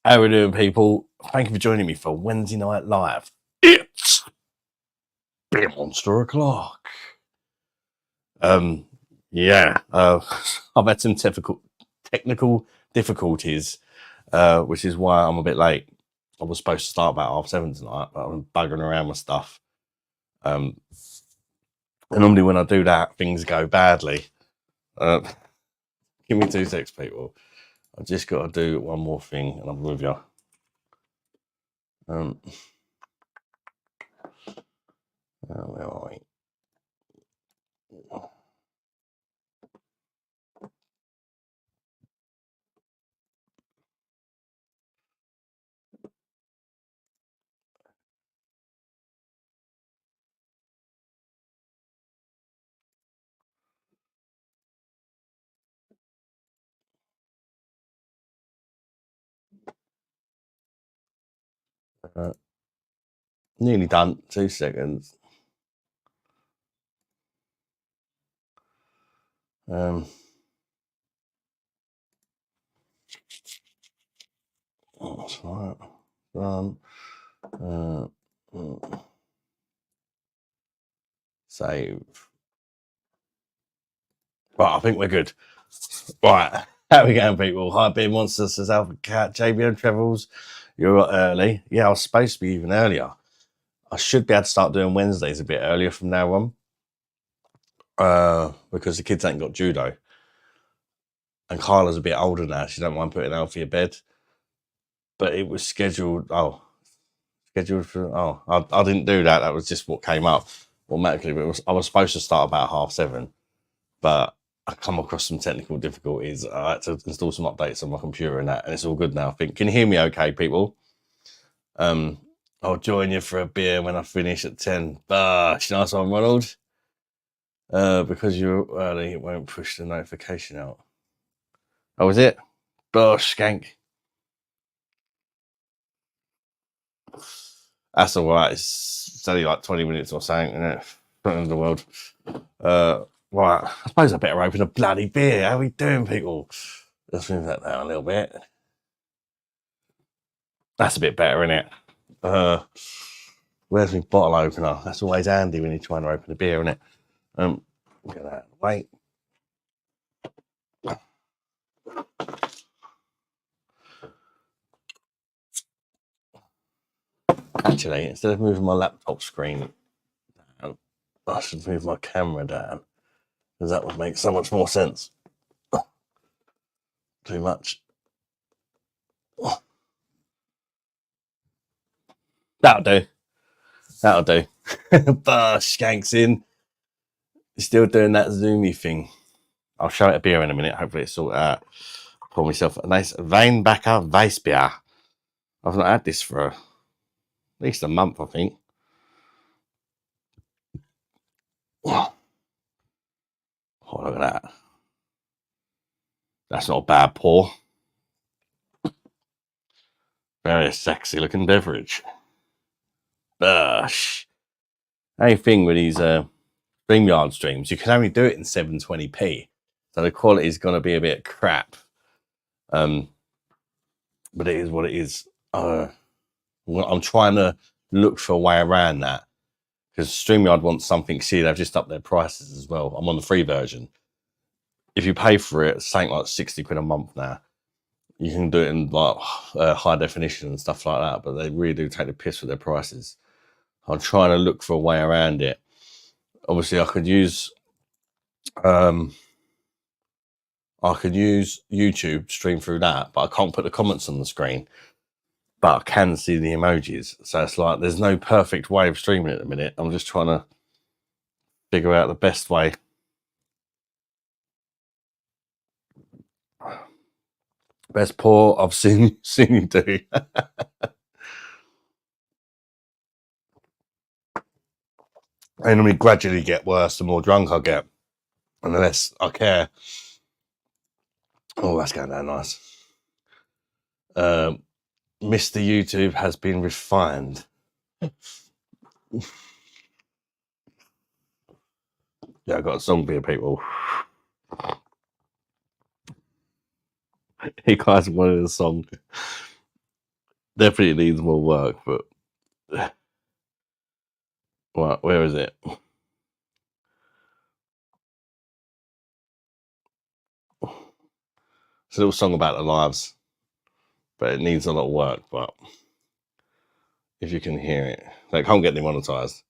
How we doing, people? Thank you for joining me for Wednesday Night Live. It's Beer Monster o'clock. Yeah, I've had some technical difficulties, which is why I'm a bit late. I was supposed to start about 7:30 tonight, but I'm buggering around with stuff. And normally when I do that, things go badly. Give me 2 seconds, people. I've just got to do one more thing, and I'm with you. Where are we? Nearly done. 2 seconds. That's right. Save. Right, I think we're good. Right, how we going, people? Hi, Beer Monsters, says Alpha Cat, JBM Travels. You're early. Yeah, I was supposed to be even earlier. I should be able to start doing Wednesdays a bit earlier from now on, because the kids ain't got judo. And Kyla's a bit older now. She don't mind putting Alfie to bed. But it was scheduled. I didn't do that. That was just what came up automatically. But I was supposed to start about 7:30, but I come across some technical difficulties. I had to install some updates on my computer and that, and it's all good now. I think. Can you hear me okay, people? I'll join you for a beer when I finish at 10. Nice one, Ronald. Because you're early, it won't push the notification out. Oh, is it? BOSH, skank. That's all right. It's only like 20 minutes or something, isn't it? Not the end of the world. Right. I suppose I better open a bloody beer. How we doing, people? Let's move that down a little bit. That's a bit better, isn't it? Where's my bottle opener? That's always handy when you're trying to open a beer, isn't it? Look at that. Wait. Actually, instead of moving my laptop screen down, I should move my camera down, because that would make so much more sense. Too much. That'll do. That'll do. BOSH, skanks in. Still doing that zoomy thing. I'll show it a beer in a minute. Hopefully it's sorted out. Pour myself a nice Weinbacher Weissbier. I've not had this for at least a month, I think. Oh, look at that. That's not a bad pour. Very sexy looking beverage. BOSH. Only thing with these StreamYard streams, you can only do it in 720p. So the quality is going to be a bit crap. But it is what it is. I'm trying to look for a way around that, because StreamYard wants something. See, they've just upped their prices as well. I'm on the free version. If you pay for it, it's something like 60 quid a month now. You can do it in like high definition and stuff like that, but they really do take the piss with their prices. I'm trying to look for a way around it. Obviously, I could use YouTube, stream through that, but I can't put the comments on the screen. But I can see the emojis. So it's like there's no perfect way of streaming at the minute. I'm just trying to figure out the best way. Best pour I've seen you do. They normally gradually get worse the more drunk I get, and the less I care. Oh, that's going down nice. Mr. YouTube has been refined. Yeah, I got a song for you, people. You guys wanted a song. Definitely needs more work, but what? Where is it? It's a little song about the lives, but it needs a lot of work. But if you can hear it, they can't get demonetized.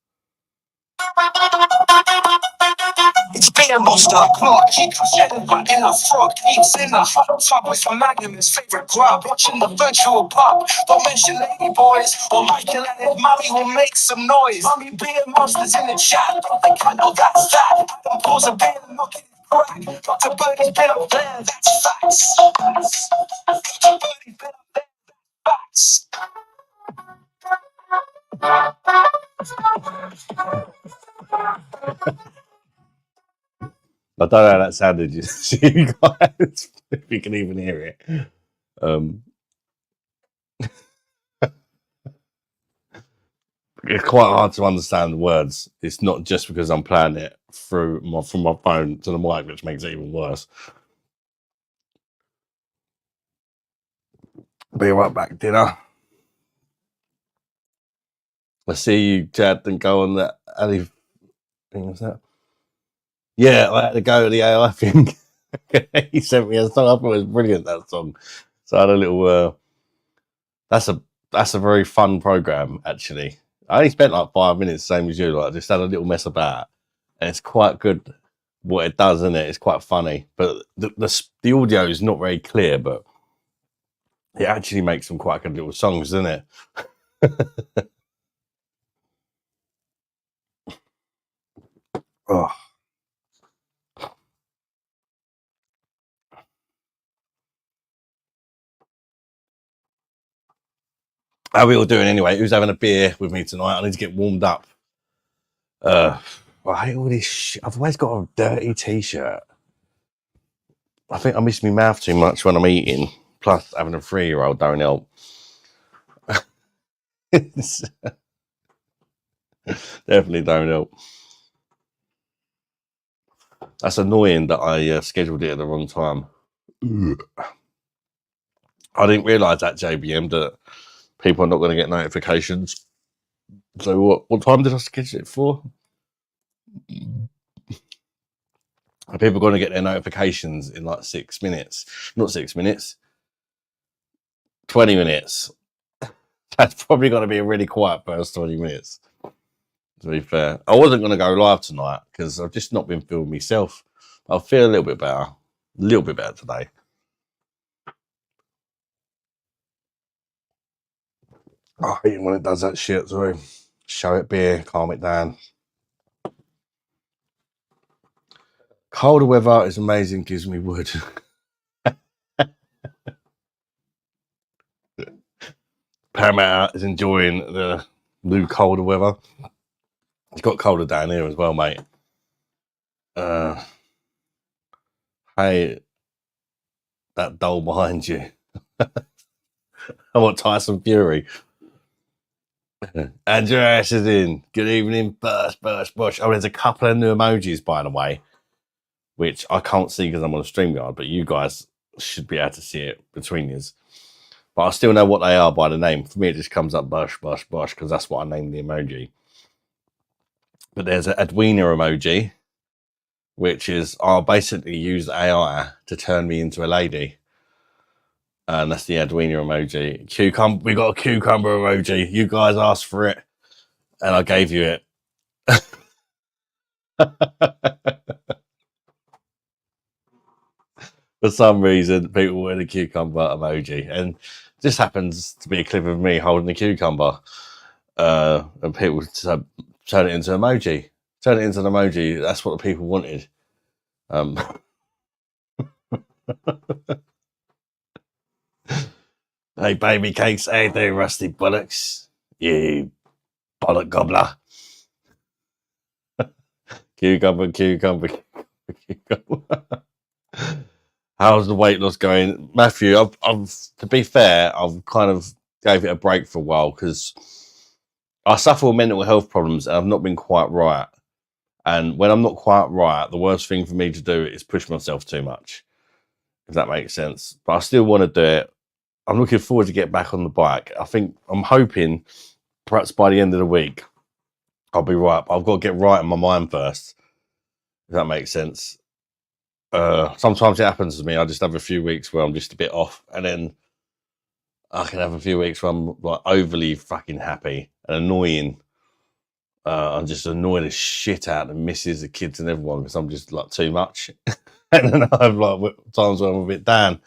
It's being most of Clark. He shedding but in a frog. Eats in a hot tub with a magnum, his favorite grub. Watching the virtual pub. Don't mention lady boys or Michael and his mummy will make some noise. Mummy being monsters in the chat. Don't think I know that's that. Adam pulls a beer and knock it crack. Dr. Birdie's been up there, that's facts. Dr. Birdie's been up there, that's facts. I don't know how that sounded, you guys, if you can even hear it. It's quite hard to understand the words. It's not just because I'm playing it from my phone to the mic, which makes it even worse. Be right back, dinner. I see you, Chad, and go on that. Ali thing was that? Yeah, I had to go to the AI thing. He sent me a song. I thought it was brilliant, that song. So I had a little. That's a very fun program, actually. I only spent like 5 minutes, same as you. Like, just had a little mess about, and it's quite good. What it does, isn't it? It's quite funny, but the audio is not very clear, but it actually makes some quite good little songs, doesn't it? Oh. How are we all doing anyway? Who's having a beer with me tonight? I need to get warmed up. I hate all this shit. I've always got a dirty t-shirt. I think I miss my mouth too much when I'm eating. Plus, having a 3-year-old don't help. Definitely don't help. That's annoying that I scheduled it at the wrong time. I didn't realise that, JBM, that people are not going to get notifications. So what time did I schedule it for? Are people going to get their notifications in like 6 minutes? Not 6 minutes. 20 minutes. That's probably going to be a really quiet first 20 minutes. To be fair, I wasn't going to go live tonight because I've just not been feeling myself. I feel a little bit better. Today. I hate when it does that shit. Sorry. Show it beer, calm it down. Colder weather is amazing, gives me wood. Paramount is enjoying the new colder weather. It's got colder down here as well, mate. Hey, that doll behind you. I want Tyson Fury. Andreas is in. Good evening, BOSH. Oh, there's a couple of new emojis, by the way, which I can't see because I'm on a StreamYard, but you guys should be able to see it between you. But I still know what they are by the name. For me, it just comes up BOSH, because that's what I named the emoji. But there's an Edwina emoji, which is I'll basically use AI to turn me into a lady. And that's the Edwina emoji. Cucumber, we got a cucumber emoji. You guys asked for it, and I gave you it. For some reason, people wanted a cucumber emoji, and this happens to be a clip of me holding a cucumber, and people turn it into an emoji. Turn it into an emoji. That's what the people wanted. Hey, baby cakes. Hey, there, rusty bullocks. You bollock gobbler. Cucumber. How's the weight loss going, Matthew? I've to be fair, I've kind of gave it a break for a while because I suffer with mental health problems and I've not been quite right. And when I'm not quite right, the worst thing for me to do is push myself too much, if that makes sense. But I still want to do it. I'm looking forward to get back on the bike. I'm hoping perhaps by the end of the week, I'll be right. I've got to get right in my mind first, if that makes sense. Sometimes it happens to me. I just have a few weeks where I'm just a bit off, and then I can have a few weeks where I'm like overly fucking happy and annoying. I'm just annoying the shit out of the missus, the kids, and everyone because I'm just like too much. And then I have like times where I'm a bit down.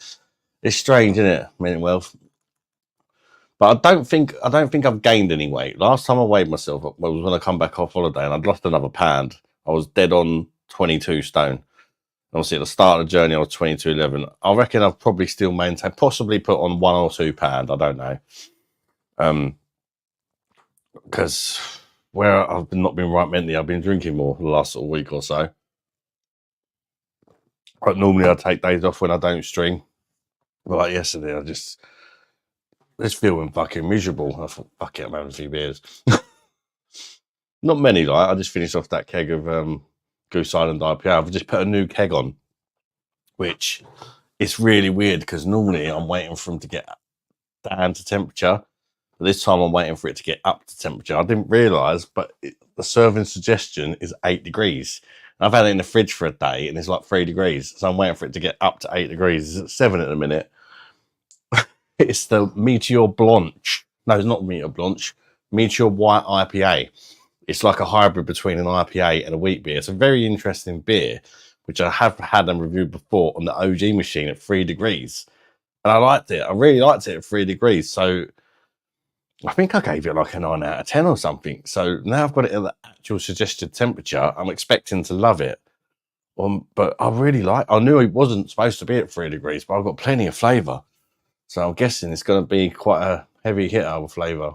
It's strange, isn't it? Mental health. But I don't think I've gained any weight. Last time I weighed myself was when I come back off holiday, and I'd lost another pound. I was dead on 22 stone. Obviously, at the start of the journey, I was 22.11. I reckon I've probably still maintained, possibly put on 1 or 2 pounds. I don't know. Because where I've not been right mentally, I've been drinking more the last sort of week or so. But normally I take days off when I don't stream. But like yesterday, I just feeling fucking miserable. I thought, fuck it, I'm having a few beers. Not many, like I just finished off that keg of Goose Island IPA. I've just put a new keg on, which it's really weird because normally I'm waiting for them to get down to temperature. But this time I'm waiting for it to get up to temperature. I didn't realise, but the serving suggestion is 8 degrees. And I've had it in the fridge for a day and it's like 3 degrees. So I'm waiting for it to get up to 8 degrees. It's at 7 at the minute. It's the Meteor Blanche. No, it's not Meteor Blanche. Meteor White IPA. It's like a hybrid between an IPA and a wheat beer. It's a very interesting beer, which I have had and reviewed before on the OG machine at 3 degrees. And I liked it. I really liked it at 3 degrees. So I think I gave it like a 9 out of 10 or something. So now I've got it at the actual suggested temperature. I'm expecting to love it. But I knew it wasn't supposed to be at 3 degrees, but I've got plenty of flavour. So I'm guessing it's going to be quite a heavy hitter with flavour.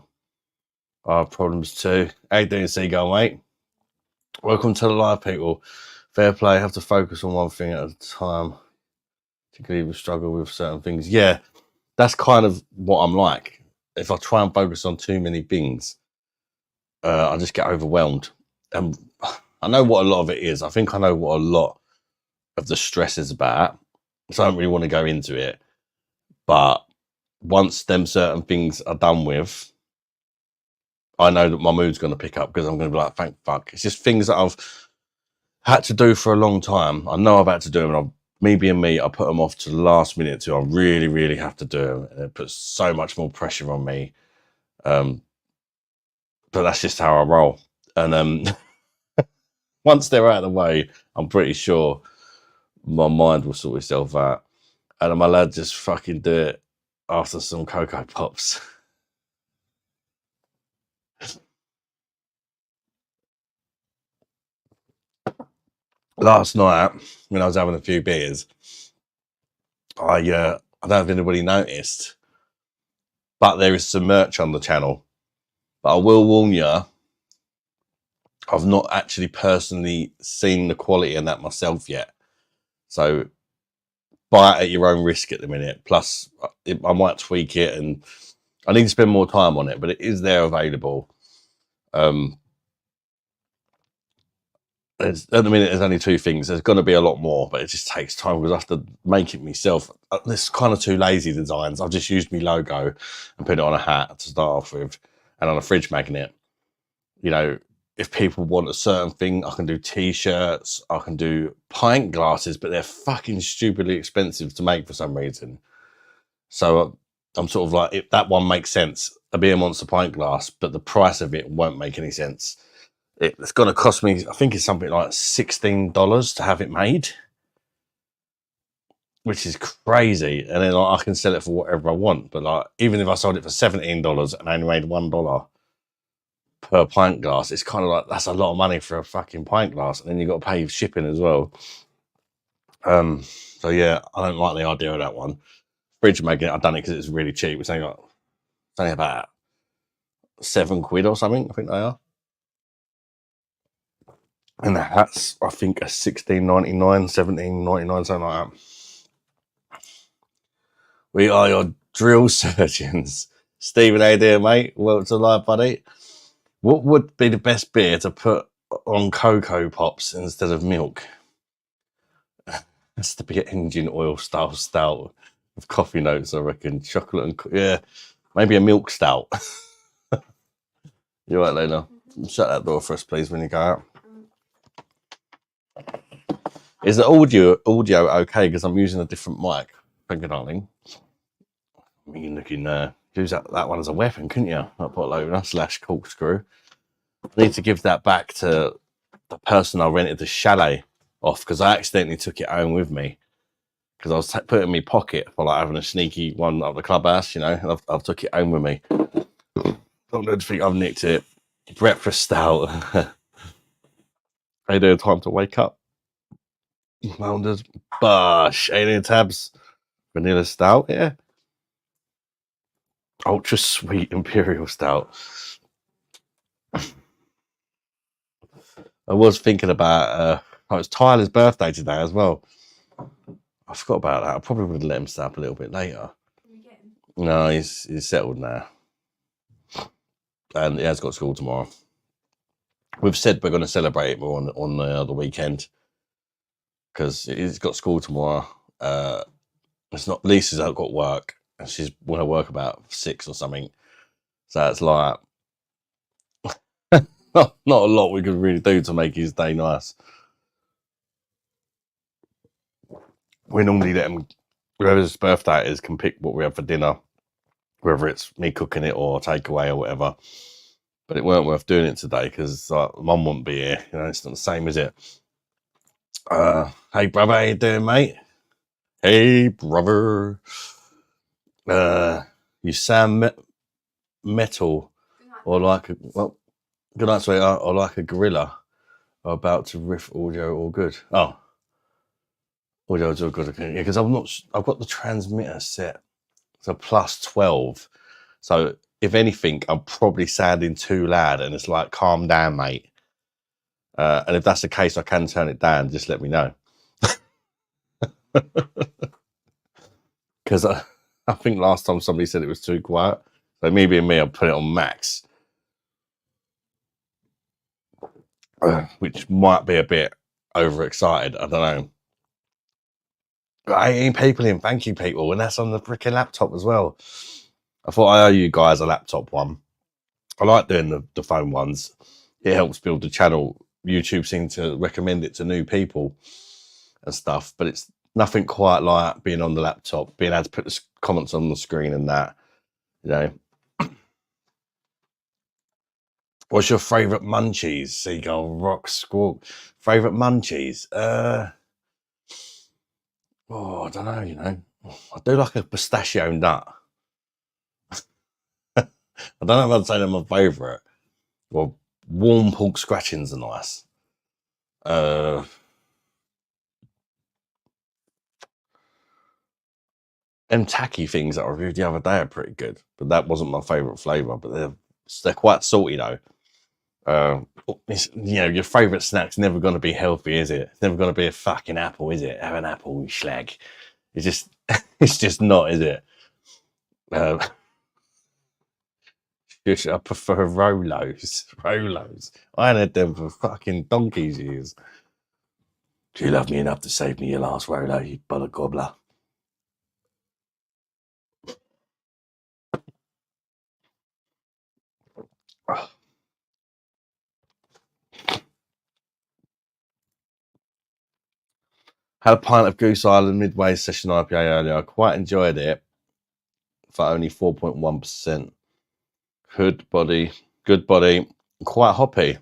I have problems too. How you doing, Seagull, mate? Welcome to the live, people. Fair play. Have to focus on one thing at a time. Particularly if we struggle with certain things. Yeah, that's kind of what I'm like. If I try and focus on too many things, I just get overwhelmed. And I know what a lot of it is. I think I know what a lot of the stress is about. So I don't really want to go into it. But once them certain things are done with, I know that my mood's going to pick up because I'm going to be like, thank fuck. It's just things that I've had to do for a long time. I know I've had to do them. And me being me, I put them off to the last minute too. I really, really have to do them. And it puts so much more pressure on me. But that's just how I roll. And once they're out of the way, I'm pretty sure my mind will sort itself out. And my lad just fucking do it after some Cocoa Pops. Last night, when I was having a few beers, I don't know if anybody noticed, but there is some merch on the channel. But I will warn you, I've not actually personally seen the quality in that myself yet. So buy it at your own risk at the minute. Plus, I might tweak it and I need to spend more time on it, but it is there available. At the minute, there's only 2 things. There's going to be a lot more, but it just takes time because I have to make it myself. There's kind of 2 lazy designs. I've just used my logo and put it on a hat to start off with and on a fridge magnet. You know, if people want a certain thing, I can do T-shirts, I can do pint glasses, but they're fucking stupidly expensive to make for some reason. So I'm sort of like, if that one makes sense, a beer monster pint glass, but the price of it won't make any sense. It's going to cost me, I think it's something like $16 to have it made, which is crazy. And then I can sell it for whatever I want. But like, even if I sold it for $17 and only made $1 per pint glass, it's kind of like, that's a lot of money for a fucking pint glass. And then you've got to pay shipping as well. So yeah, I don't like the idea of that one. Fridge magnet, I've done it because it's really cheap. It's only about £7 or something, I think they are. And the hats, I think, are $16.99, $17.99, something like that. We are your drill surgeons. Stephen, how you doing, mate? Welcome to live, buddy. What would be the best beer to put on Cocoa Pops instead of milk? That's to be an engine oil style stout. with coffee notes, I reckon. Chocolate and yeah, maybe a milk stout. You're right, Layla. Shut that door for us, please, when you go out. Is the audio okay? Because I'm using a different mic. Thank you, darling. You can look in use that one as a weapon, couldn't you? That bottle opener / corkscrew. I need to give that back to the person I rented the chalet off because I accidentally took it home with me because I was putting it in my pocket for like having a sneaky one at the clubhouse, you know. And I've took it home with me. Don't think I've nicked it. Breakfast stout. Hey there, time to wake up. Mounders, BOSH, alien tabs, vanilla stout, yeah. Ultra sweet imperial stout. I was thinking about it's Tyler's birthday today as well. I forgot about that. I probably would let him stay up a little bit later. No, he's settled now. And he has got school tomorrow. We've said we're going to celebrate it more on the weekend because he's got school tomorrow. It's not Lisa's got work and she's going to work about 6 or something. So it's like not a lot we could really do to make his day nice. We normally let him, whoever's birthday it is, can pick what we have for dinner, whether it's me cooking it or takeaway or whatever. But it weren't worth doing it today because Mum won't be here. You know, it's not the same, is it? Hey, brother, how you doing, mate? Hey, brother. You sound metal or like a, well, good night, sweetheart, or like a gorilla or about to riff audio all good. Oh, audio's all good. Yeah, because I've got the transmitter set to +12. So if anything, I'm probably sounding too loud and it's like, calm down, mate. And if that's the case, I can turn it down. Just let me know. Because I think last time somebody said it was too quiet. So me being me, I'll put it on max. Which might be a bit overexcited. I don't know. 18 people in. Thank you, people. And that's on the freaking laptop as well. I thought I owe you guys a laptop one. I like doing the phone ones. It helps build the channel. YouTube seems to recommend it to new people and stuff, but it's nothing quite like being on the laptop, being able to put the comments on the screen and that, you know. What's your favourite munchies? Seagull, rock, squawk. Favourite munchies? I don't know, you know. I do like a pistachio nut. I don't know if I'd say they're my favourite. Well, warm pork scratchings are nice. Them tacky things that I reviewed the other day are pretty good, but that wasn't my favourite flavour. But they're quite salty though. You know, your favourite snack's never going to be healthy, is it? It's never going to be a fucking apple, is it? Have an apple, you schlag. It's just, it's just not, is it? I prefer Rolos. Rolos. I ain't had them for fucking donkey's years. Do you love me enough to save me your last Rolo, you bullet gobbler? Had a pint of Goose Island Midway Session IPA earlier. I quite enjoyed it for only 4.1%. Good body, quite hoppy.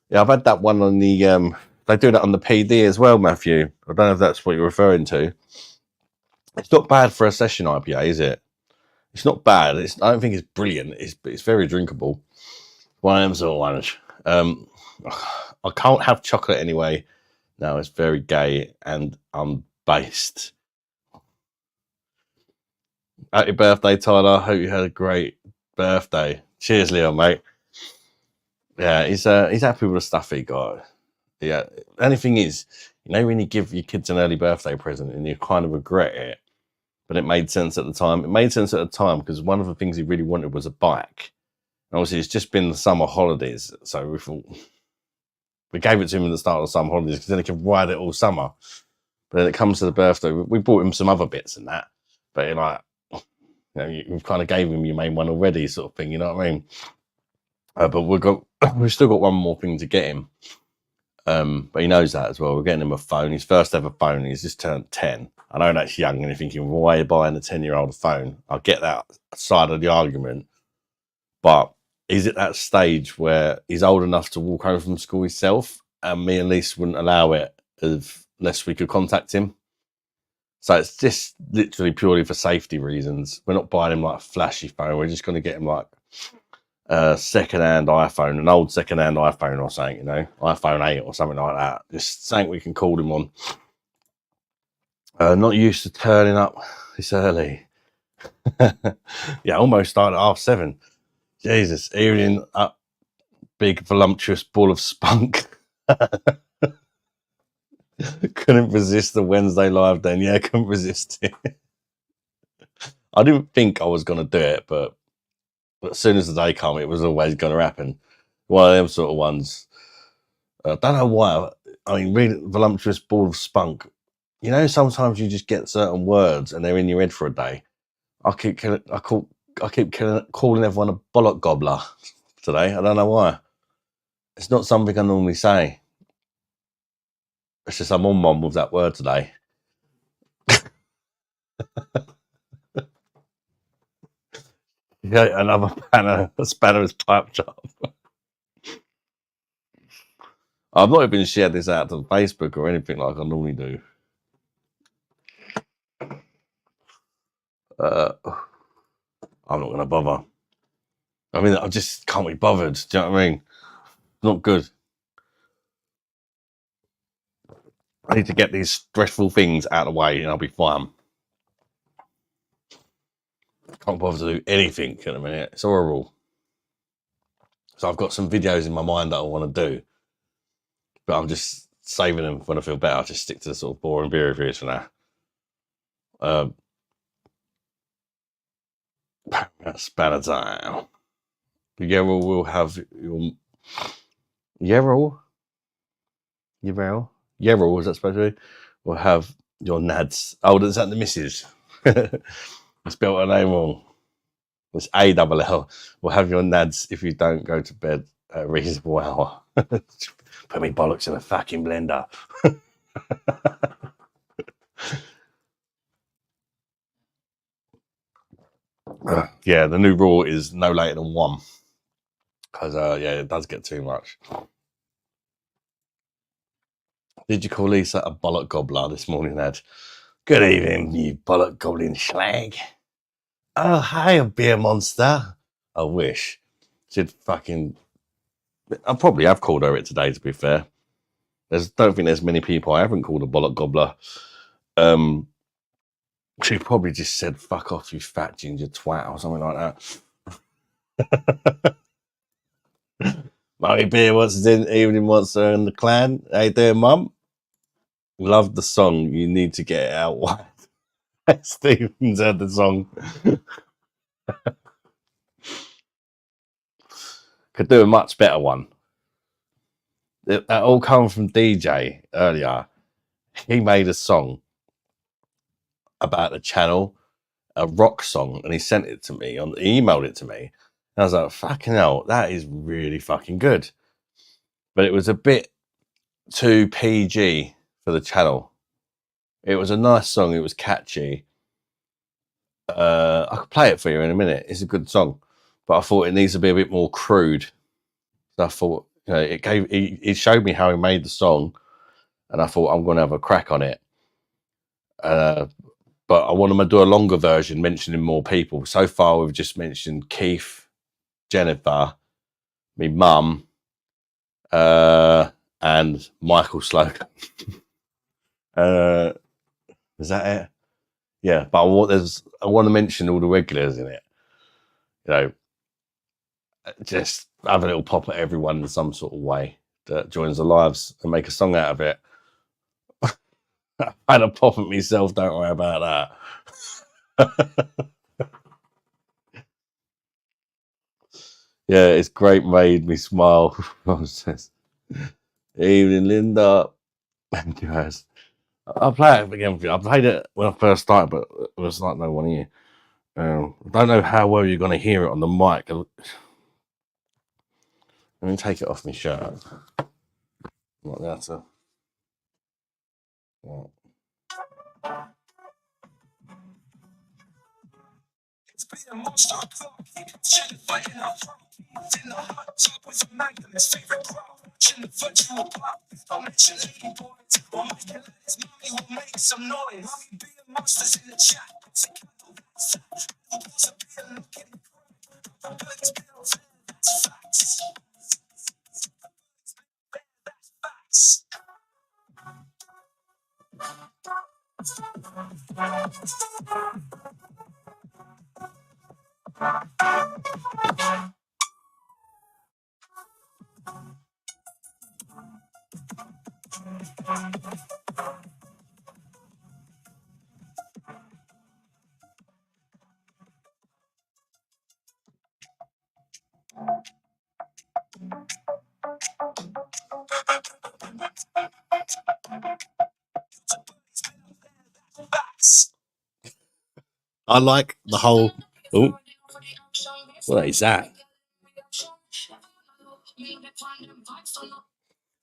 Yeah, I've had that one on the, they do that on the PD as well, Matthew. I don't know if that's what you're referring to. It's not bad for a session IPA, is it? It's not bad. I don't think it's brilliant. It's very drinkable. One of them sort of ones. I can't have chocolate anyway. No, it's very gay and unbased. Happy birthday, Tyler. Hope you had a great birthday. Cheers, Leo, mate. Yeah, he's happy with the stuff he got. Yeah. The only thing is, you know, when you give your kids an early birthday present and you kind of regret it, but it made sense at the time. It made sense at the time because one of the things he really wanted was a bike. And obviously, it's just been the summer holidays, so we thought we gave it to him at the start of the summer holidays because then he can ride it all summer. But then it comes to the birthday, we bought him some other bits and that. But like, you know, you've kind of gave him your main one already, sort of thing. You know what I mean? But we've still got one more thing to get him. But he knows that as well. We're getting him a phone. His first ever phone. He's just turned 10. I know that's young, and you're thinking, why are you buying a 10-year-old a phone? I get that side of the argument, but he's at that stage where he's old enough to walk home from school himself, and me and Lisa wouldn't allow it unless we could contact him. So it's just literally purely for safety reasons. We're not buying him like a flashy phone. We're just going to get him like a second-hand iPhone, an old second-hand iPhone or something, you know, iPhone 8 or something like that. Just something we can call him on. Not used to turning up this early. Yeah, almost started at 7:30. Jesus, evening up, big voluptuous ball of spunk. Couldn't resist the Wednesday live then. Yeah, couldn't resist it. I didn't think I was going to do it, but as soon as the day came, it was always going to happen. One of them sort of ones. I don't know why. I mean, reading voluptuous ball of spunk. You know, sometimes you just get certain words and they're in your head for a day. I keep calling everyone a bollock gobbler today. I don't know why. It's not something I normally say. It's just I'm on one with that word today. Yeah, another spanner is pipe sharp. I've not even shared this out to Facebook or anything like I normally do. I'm not going to bother. I mean, I just can't be bothered. Do you know what I mean? Not good. I need to get these stressful things out of the way and I'll be fine. Can't bother to do anything in a minute. It's horrible. So I've got some videos in my mind that I want to do, but I'm just saving them when I feel better. I'll just stick to the sort of boring beer reviews for now. Spanner time. Yerrell will have your Yerrell, is that supposed to be? Will have your nads. Oh, is that the missus? I spelled her name wrong. It's ALL. Will have your nads if you don't go to bed at a reasonable hour. Put me bollocks in a fucking blender. Yeah, the new rule is no later than 1. Because, yeah, it does get too much. Did you call Lisa a bollock gobbler this morning, Ed? Good evening, you bollock gobbling slag. Oh, hi, a beer monster. I wish. She'd fucking... I probably have called her it today, to be fair. Don't think there's many people I haven't called a bollock gobbler. She probably just said, fuck off, you fat ginger twat, or something like that. Mummy Beer wants in evening monster and the clan. How you doing, Mum? Love the song. You need to get it out wide. Stephen's heard the song. Could do a much better one. That all come from DJ earlier. He made a song about the channel, a rock song, and he sent it to me. He emailed it to me. And I was like, fucking hell, that is really fucking good. But it was a bit too PG for the channel. It was a nice song. It was catchy. I could play it for you in a minute. It's a good song, but I thought it needs to be a bit more crude. So I thought, you know, it showed me how he made the song, and I thought I'm going to have a crack on it. But I want him to do a longer version, mentioning more people. So far, we've just mentioned Keith, Jennifer, me mum, and Michael Slocum. Is that it? Yeah, but I want to mention all the regulars in it. You know, just have a little pop at everyone in some sort of way that joins the lives and make a song out of it. I had a pop at myself, don't worry about that. Yeah, it's great, made me smile. Evening, Linda. I'll play it again for you. I played it when I first started, but it was like no one here. I don't know how well you're going to hear it on the mic. Let me take it off my shirt. Like that. So. Right. It's been a monster clock. Chilling, fighting up front. In the hot tub with a magnum, his favorite crowd. Watching the virtual pop. I'll mention lady boys. Or Michael and his mommy will make some noise. Mommy being monsters in the chat. It's a candle that's sad. Who wants a beer looking crap? Birds, bills, that's facts. That's facts. Facts. I like the whole. Oh, what is that?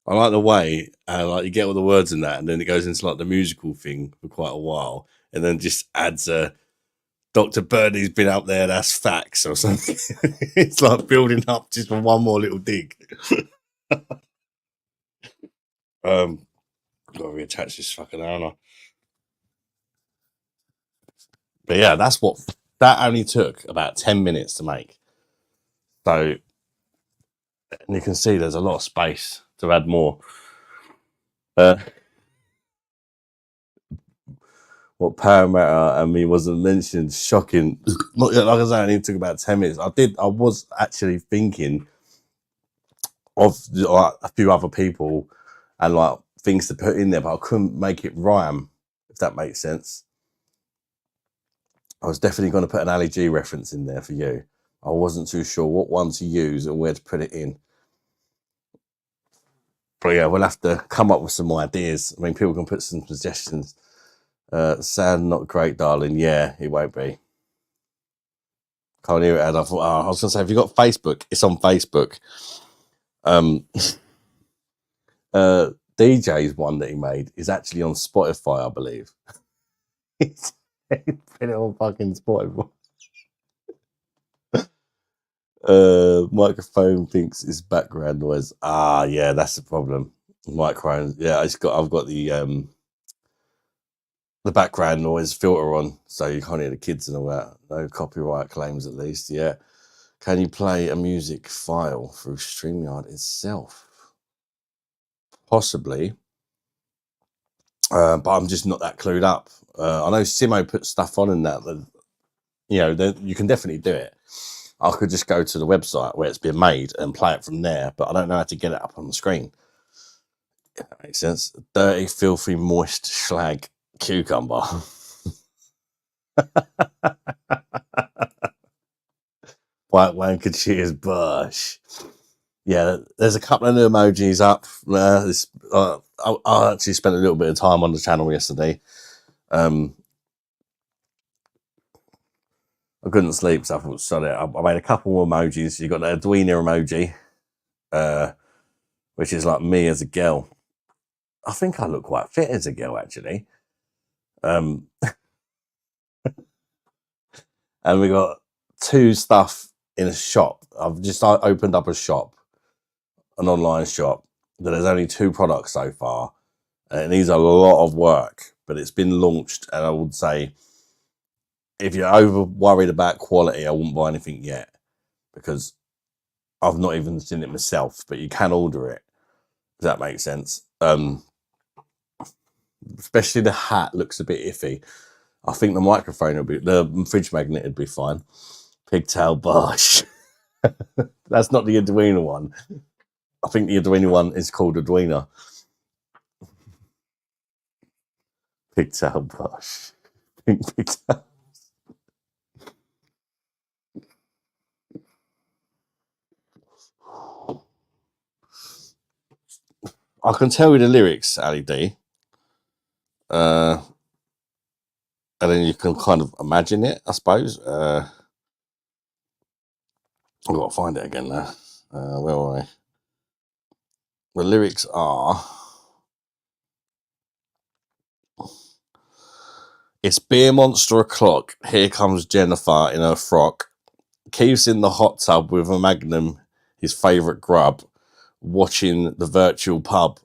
I like the way, like you get all the words in that, and then it goes into like the musical thing for quite a while, and then just adds a Dr. Birdie's been up there. That's facts or something. It's like building up just for one more little dig. Got to reattach this fucking owner. But yeah, that's what that only took about 10 minutes to make. So, and you can see there's a lot of space to add more. What Parramatta and me wasn't mentioned, shocking. Like I say, it only took about 10 minutes. I was actually thinking of like a few other people and like things to put in there, but I couldn't make it rhyme, if that makes sense. I was definitely going to put an Ali G reference in there for you. I wasn't too sure what one to use and where to put it in. But yeah, we'll have to come up with some ideas. I mean, people can put some suggestions. Sound not great, darling. Yeah, it won't be. Can't hear it. And I thought, I was going to say, if you've got Facebook, it's on Facebook. DJ's one that he made is actually on Spotify, I believe. It's put it on fucking Spotify. Microphone thinks it's background noise. Ah, yeah, that's the problem. Microphone. Yeah, I've got the background noise filter on, so you can't hear the kids and all that. No copyright claims, at least. Yeah. Can you play a music file through StreamYard itself? Possibly. But I'm just not that clued up. I know Simo put stuff on in that, you know, you can definitely do it. I could just go to the website where it's been made and play it from there, but I don't know how to get it up on the screen. If that makes sense. Dirty, filthy, moist slag cucumber. White wanker, cheers, BOSH. Yeah, there's a couple of new emojis up. I actually spent a little bit of time on the channel yesterday. I couldn't sleep, so I thought, sod it. I made a couple more emojis. You got the Edwina emoji, which is like me as a girl. I think I look quite fit as a girl, actually. And we got two stuff in a shop. I've just opened up a shop, an online shop, that there's only two products so far. And it needs a lot of work, but it's been launched. And I would say, if you're over worried about quality, I wouldn't buy anything yet, because I've not even seen it myself, but you can order it. Does that make sense? Especially the hat looks a bit iffy. I think the microphone will be, the fridge magnet would be fine. Pigtail BOSH. That's not the Edwina one. I think the Edwina one is called Edwina. Pigtail BOSH. Pigtail. I can tell you the lyrics, Ali D. and then you can kind of imagine it, I suppose. I've got to find it again now. Where are I? The lyrics are, it's beer monster o'clock, here comes Jennifer in her frock, Keith's in the hot tub with a Magnum, his favourite grub, watching the virtual pub.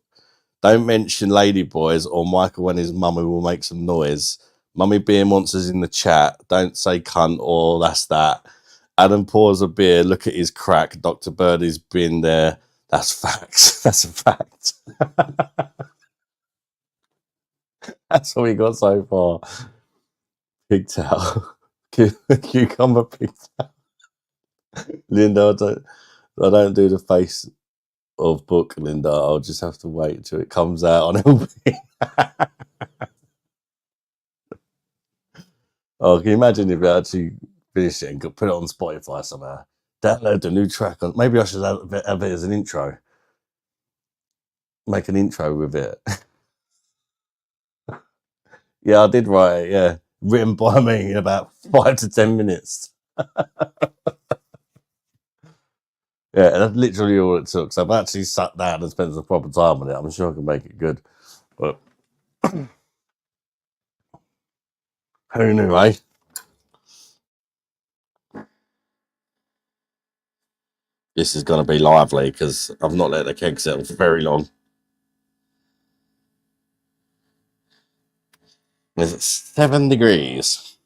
Don't mention ladyboys or Michael and his mummy will make some noise. Mummy beer monsters in the chat. Don't say cunt or that's that. Adam pours a beer. Look at his crack. Dr. Birdie's been there. That's facts. That's a fact. That's all we got so far. Pigtail. Cucumber pigtail. Linda, I don't do the face of book, Linda. I'll just have to wait until it comes out on LP. Oh, can you imagine if we actually finished it and could put it on Spotify somehow? Download the new track on. Maybe I should have it as an intro. Make an intro with it. Yeah, I did write it. Yeah, written by me in about 5 to 10 minutes. Yeah, that's literally all it took. So I've actually sat down and spent some proper time on it. I'm sure I can make it good. But who knew, eh? This is going to be lively because I've not let the keg settle for very long. It's 7 degrees.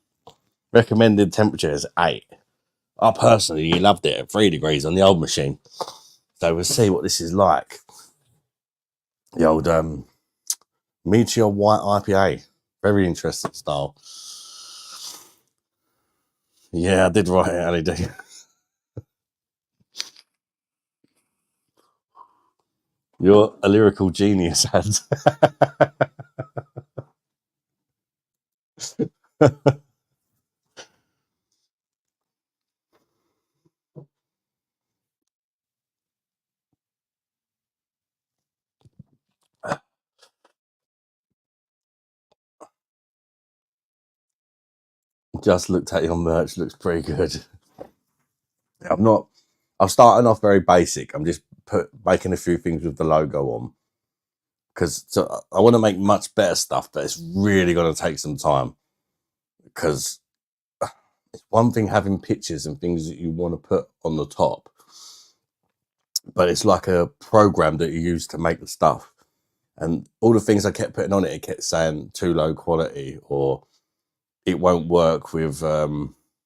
Recommended temperature is 8. I personally loved it at 3 degrees on the old machine. So we'll see what this is like. The old Meteor White IPA. Very interesting style. Yeah, I did write it, LED. You're a lyrical genius, Hans. Just looked at your merch, looks pretty good. I'm starting off very basic. I'm just making a few things with the logo on. Because I want to make much better stuff, but it's really going to take some time. Because it's one thing having pictures and things that you want to put on the top, but it's like a program that you use to make the stuff. And all the things I kept putting on it kept saying too low quality, or it won't work with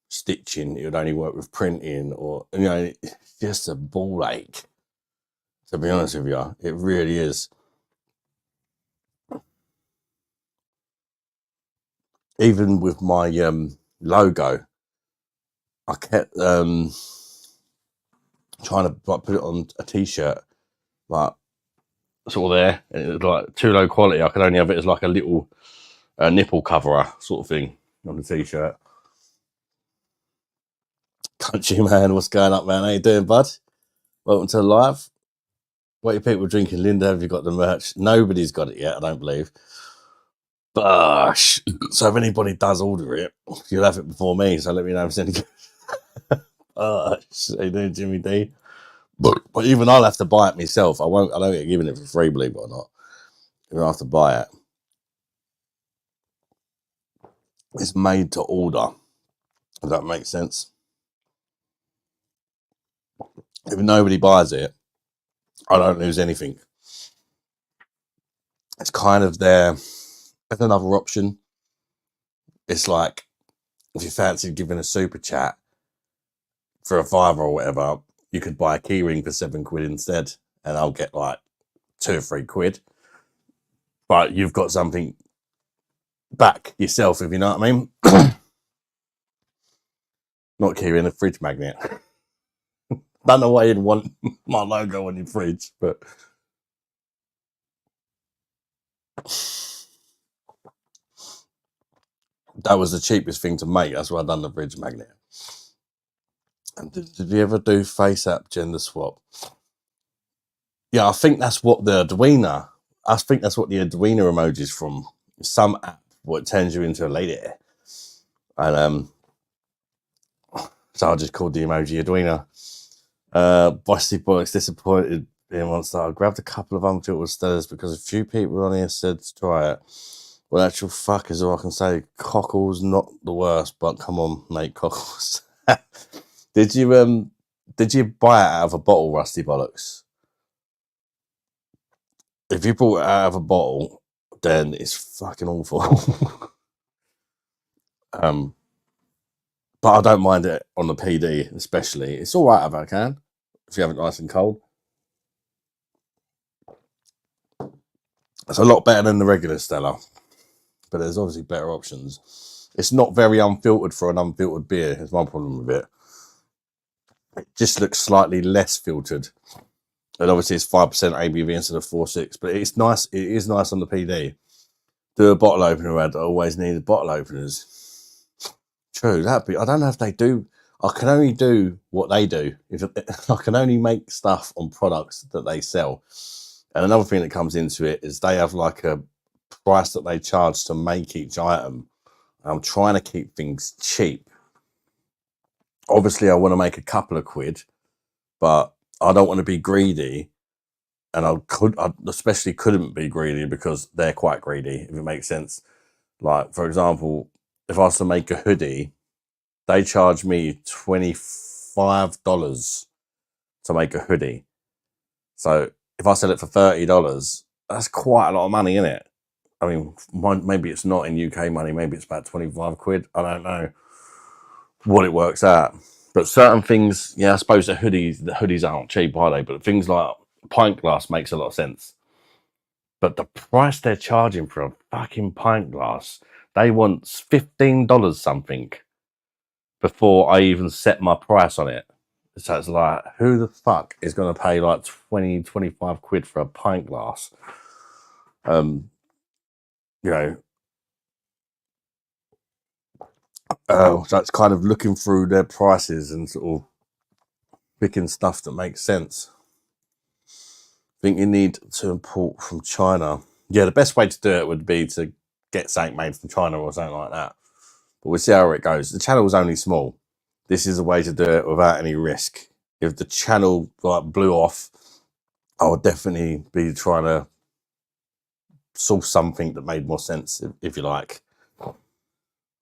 stitching, it would only work with printing, or, you know, it's just a ball ache, to be honest with you. It really is. Even with my logo, I kept trying to put it on a t-shirt, like sort of there, and it was like too low quality. I could only have it as like a little nipple coverer sort of thing on the t-shirt. Country man, what's going up, man? How you doing, bud? Welcome to the live. What are you people drinking? Linda, have you got the merch? Nobody's got it yet, I don't believe. BOSH. So if anybody does order it, you'll have it before me. So let me know if it's any good. BOSH. How you doing, Jimmy D? But even I'll have to buy it myself. I don't get given it for free, believe it or not. You'll have to buy it. It's made to order. If that makes sense. If nobody buys it, I don't lose anything. It's kind of there. There's another option. It's like if you fancy giving a super chat for a £5 or whatever, you could buy a key ring for £7 instead, and I'll get like £2 or £3. But you've got something back yourself, if you know what I mean. Not key ring, a fridge magnet. Don't know why you'd want my logo on your fridge, but that was the cheapest thing to make. That's why I done the fridge magnet. And did you ever do face app gender swap? Yeah, I think that's what the Arduino. I think that's what the Arduino emoji's from. some app what turns you into a lady. And so I just called the emoji Edwina. Bossy Bollocks disappointed in Monster. I grabbed a couple of unfiltered stairs because a few people on here said to try it. Well, actual fuck is all I can say. Cockles not the worst, but come on, mate, cockles. Did you buy it out of a bottle, Rusty Bollocks? If you bought it out of a bottle, then it's fucking awful. But I don't mind it on the PD, especially. It's all right if I can, if you have it nice and cold. It's a lot better than the regular Stella, but there's obviously better options. It's not very unfiltered for an unfiltered beer. Is my problem with it. It just looks slightly less filtered, and obviously it's 5% ABV instead of 4.6. But it's nice. It is nice on the PD. Do a bottle opener ad. I always needed bottle openers. True, that'd be. I don't know if they do. I can only do what they do. If I can only make stuff on products that they sell. And another thing that comes into it is they have like a price that they charge to make each item. I'm trying to keep things cheap. Obviously, I want to make a couple of quid, but I don't want to be greedy. And I especially couldn't be greedy because they're quite greedy, if it makes sense. Like, for example, if I was to make a hoodie, they charge me $25 to make a hoodie. So if I sell it for $30, that's quite a lot of money, isn't it? I mean, maybe it's not in UK money. Maybe it's about 25 quid. I don't know what it works out. But certain things, yeah, I suppose the hoodies aren't cheap, are they? But things like pint glass makes a lot of sense. But the price they're charging for a fucking pint glass, they want $15 something before I even set my price on it. So it's like, who the fuck is going to pay like 20, 25 quid for a pint glass? You know, so it's kind of looking through their prices and sort of picking stuff that makes sense. I think you need to import from China. Yeah, the best way to do it would be to get something made from China or something like that. But we'll see how it goes. The channel's only small. This is a way to do it without any risk. If the channel like blew off, I would definitely be trying to source something that made more sense, if you like.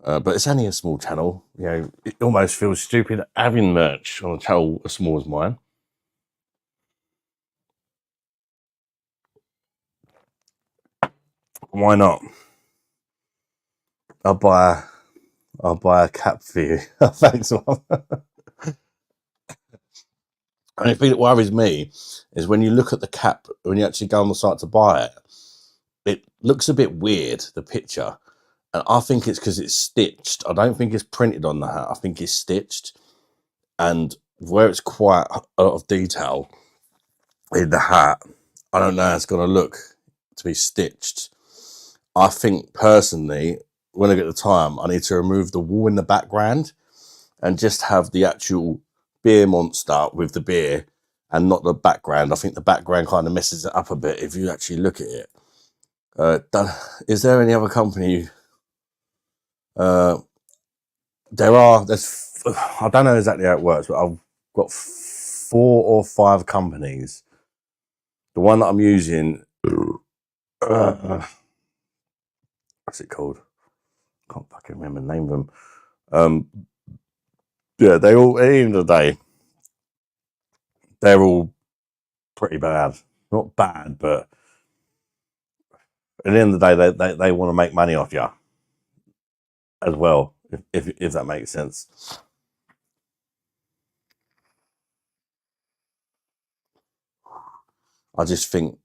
But it's only a small channel. You know, it almost feels stupid having merch on a channel as small as mine. Why not? I'll buy a cap for you. Thanks, Mum. And the thing that worries me is when you look at the cap, when you actually go on the site to buy it, it looks a bit weird, the picture. And I think it's because it's stitched. I don't think it's printed on the hat. I think it's stitched. And where it's quite a lot of detail in the hat, I don't know how it's going to look to be stitched. I think personally, when I get the time, I need to remove the wall in the background and just have the actual beer monster with the beer and not the background. I think the background kind of messes it up a bit if you actually look at it. Is there any other company? There's I don't know exactly how it works, but I've got 4 or 5 companies. The one that I'm using, what's it called? I can't fucking remember the name of them. Yeah, they all, at the end of the day, they're all pretty bad. Not bad, but at the end of the day, they want to make money off you as well, if that makes sense. I just think,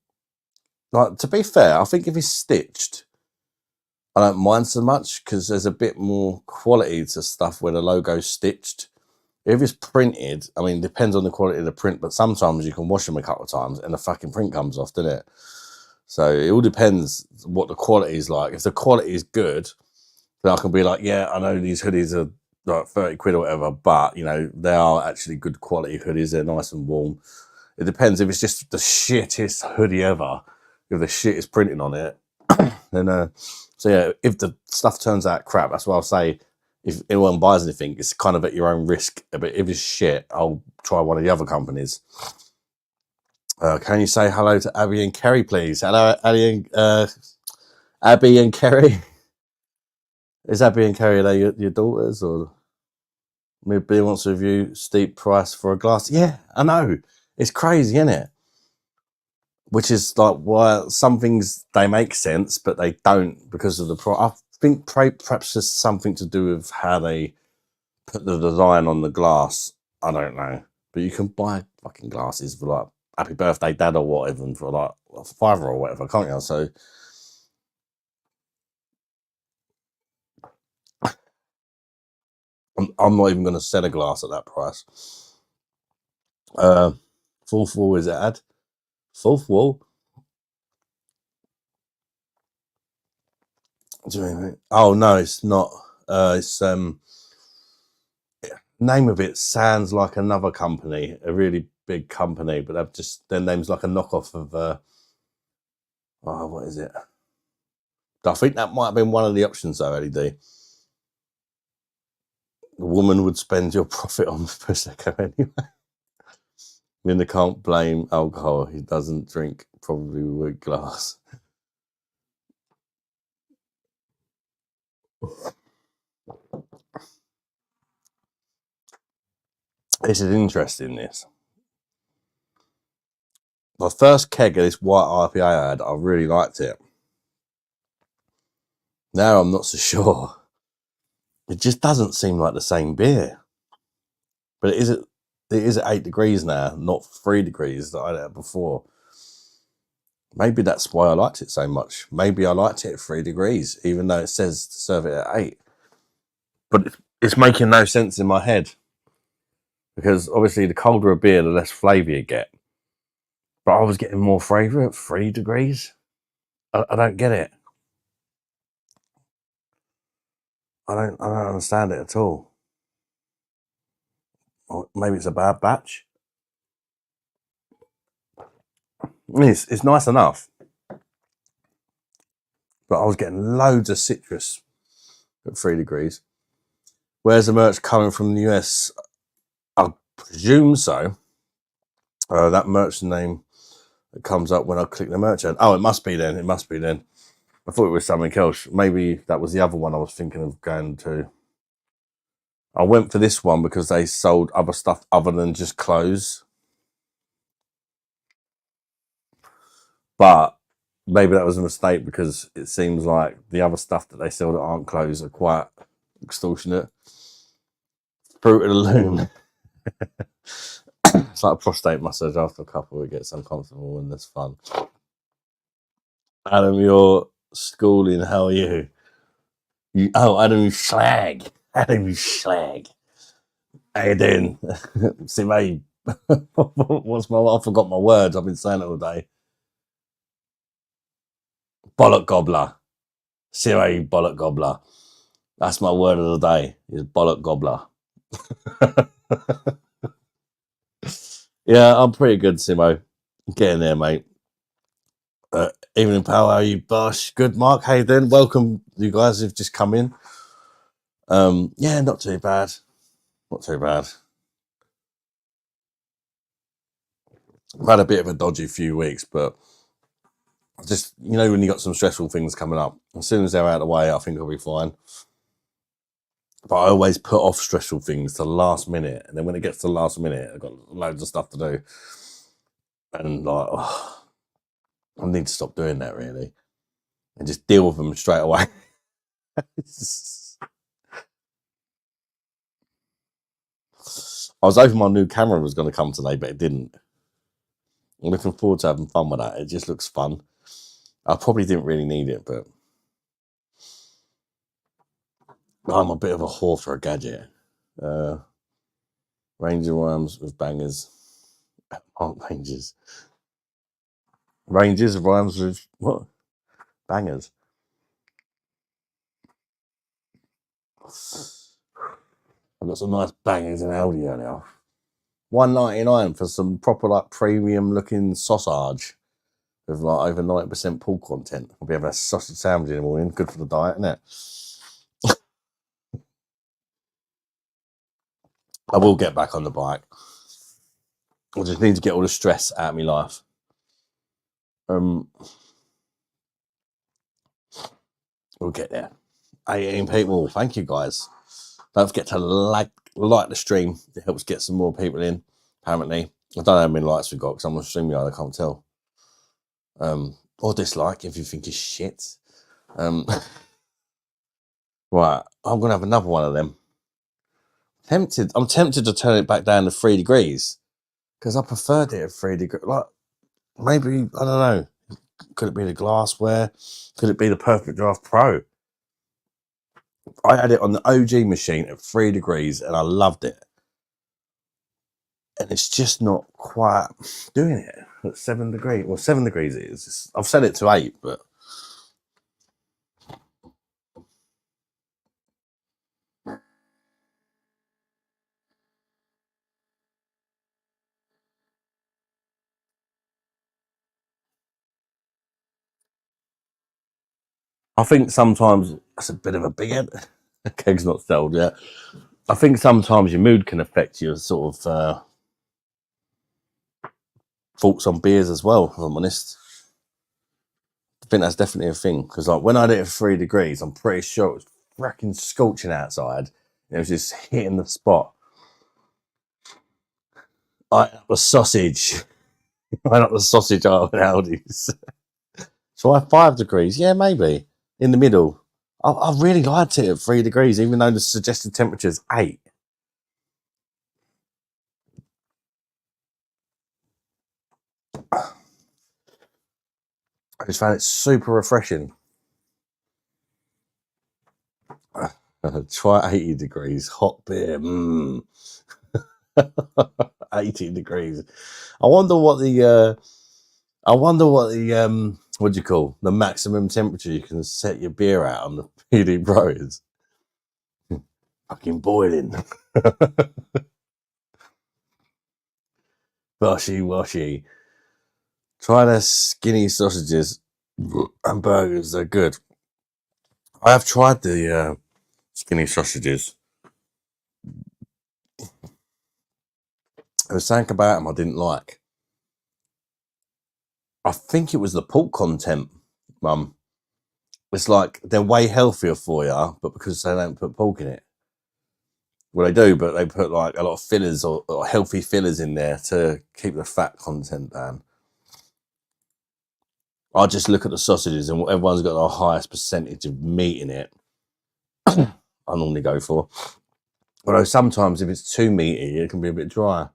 like, to be fair, I think if it's stitched, I don't mind so much because there's a bit more quality to stuff where the logo's stitched. If it's printed, I mean, it depends on the quality of the print, but sometimes you can wash them a couple of times and the fucking print comes off, doesn't it? So it all depends what the quality is like. If the quality is good, then I can be like, yeah, I know these hoodies are like 30 quid or whatever, but, you know, they are actually good quality hoodies. They're nice and warm. It depends if it's just the shittest hoodie ever, if the shit is printing on it, And so yeah, if the stuff turns out crap, that's what I'll say. If anyone buys anything, it's kind of at your own risk. But if it's shit, I'll try one of the other companies. Can you say hello to Abby and Kerry, please? Hello, Abby and Kerry. Is Abby and Kerry, are they your daughters? Or maybe wants to review steep price for a glass? Yeah, I know. It's crazy, isn't it? Which is like why some things they make sense, but they don't because of the price. I think perhaps there's something to do with how they put the design on the glass. I don't know, but you can buy fucking glasses for like happy birthday dad or whatever, and for like $5 or whatever, can't you? So I'm not even going to sell a glass at that price. Fourth wall is ad. Fourth wall. Oh no, it's not. It's name of it sounds like another company, a really big company, but they've just their name's like a knockoff of what is it? I think that might have been one of the options though, LED. The woman would spend your profit on Prosecco anyway. Linda can't blame alcohol. He doesn't drink, probably with glass. This is interesting, this. The first keg of this white IPA I had, I really liked it. Now I'm not so sure. It just doesn't seem like the same beer. But it is at 8 degrees now, not 3 degrees that I had before. Maybe that's why I liked it so much. Maybe I liked it at 3 degrees, even though it says to serve it at 8. But it's making no sense in my head. Because obviously the colder a beer, the less flavour you get. But I was getting more flavour at 3 degrees. I don't get it. I don't understand it at all. Or maybe it's a bad batch. I mean, it's nice enough. But I was getting loads of citrus at 3 degrees. Where's the merch coming from the US? I presume so. That merch name that comes up when I click the merch ad. Oh, it must be then. It must be then. I thought it was something else. Maybe that was the other one I was thinking of going to. I went for this one because they sold other stuff other than just clothes. But maybe that was a mistake because it seems like the other stuff that they sell that aren't clothes are quite extortionate. Fruit of the Loom. It's like a prostate massage after a couple. It gets uncomfortable and that's fun. Adam, you're schooling. How are you? Adam, you slag. Adam, you slag. How you doing? See, mate. I forgot my words. I've been saying it all day. Bollock gobbler. See, mate, bollock gobbler. That's my word of the day. Is bollock gobbler. Yeah, I'm pretty good, Simo. Getting there, mate. Evening, pal. How are you, Bosh? Good, Mark. How you doing? Welcome, you guys who've just come in. Yeah, not too bad. Not too bad. I've had a bit of a dodgy few weeks, but just, you know, when you got some stressful things coming up, as soon as they're out of the way, I think I'll be fine. But I always put off stressful things to the last minute. And then when it gets to the last minute, I've got loads of stuff to do. And like, oh, I need to stop doing that really. And just deal with them straight away. I was hoping my new camera was going to come today, but it didn't. I'm looking forward to having fun with that. It just looks fun. I probably didn't really need it, but I'm a bit of a whore for a gadget. Ranger rhymes with bangers. Aren't Rangers. Rangers rhymes with what? Bangers. I've got some nice bangers in audio now. $1.99 for some proper like premium looking sausage. with like over 90% pork content. I'll be having a sausage sandwich in the morning. Good for the diet, isn't it? I will get back on the bike. I just need to get all the stress out of my life. We'll get there. 18 people. Thank you, guys. Don't forget to like the stream. It helps get some more people in, apparently. I don't know how many likes we've got because I'm on StreamYard, I can't tell. Or dislike if you think it's shit. Right, I'm gonna have another one of them. I'm tempted to turn it back down to 3 degrees because I preferred it at 3 degrees. Like, maybe, I don't know. Could it be the glassware? Could it be the Perfect Draft Pro? I had it on the OG machine at 3 degrees and I loved it. And it's just not quite doing it at 7 degrees. Well, 7 degrees it is. I've set it to 8, but I think sometimes that's a bit of a big head. Keg's not settled yet. I think sometimes your mood can affect your sort of thoughts on beers as well, if I'm honest. I think that's definitely a thing. Because like when I did it at 3 degrees, I'm pretty sure it was freaking scorching outside. It was just hitting the spot. I ate up the sausage. I ate up the sausage out of Aldi's. So I 5 degrees. Yeah, maybe. In the middle. I really liked it at 3 degrees, even though the suggested temperature is 8. I just found it super refreshing. Try 80 degrees. Hot beer. 80 degrees. I wonder what the what do you call the maximum temperature you can set your beer at on the PD Pro is. Fucking boiling. Washy. Try their skinny sausages and burgers. They're good. I have tried the skinny sausages. There was something about them I didn't like. I think it was the pork content, Mum. It's like they're way healthier for you, but because they don't put pork in it. Well, they do, but they put like a lot of fillers or healthy fillers in there to keep the fat content down. I just look at the sausages and whatever one's got the highest percentage of meat in it, I normally go for. Although sometimes if it's too meaty, it can be a bit dry.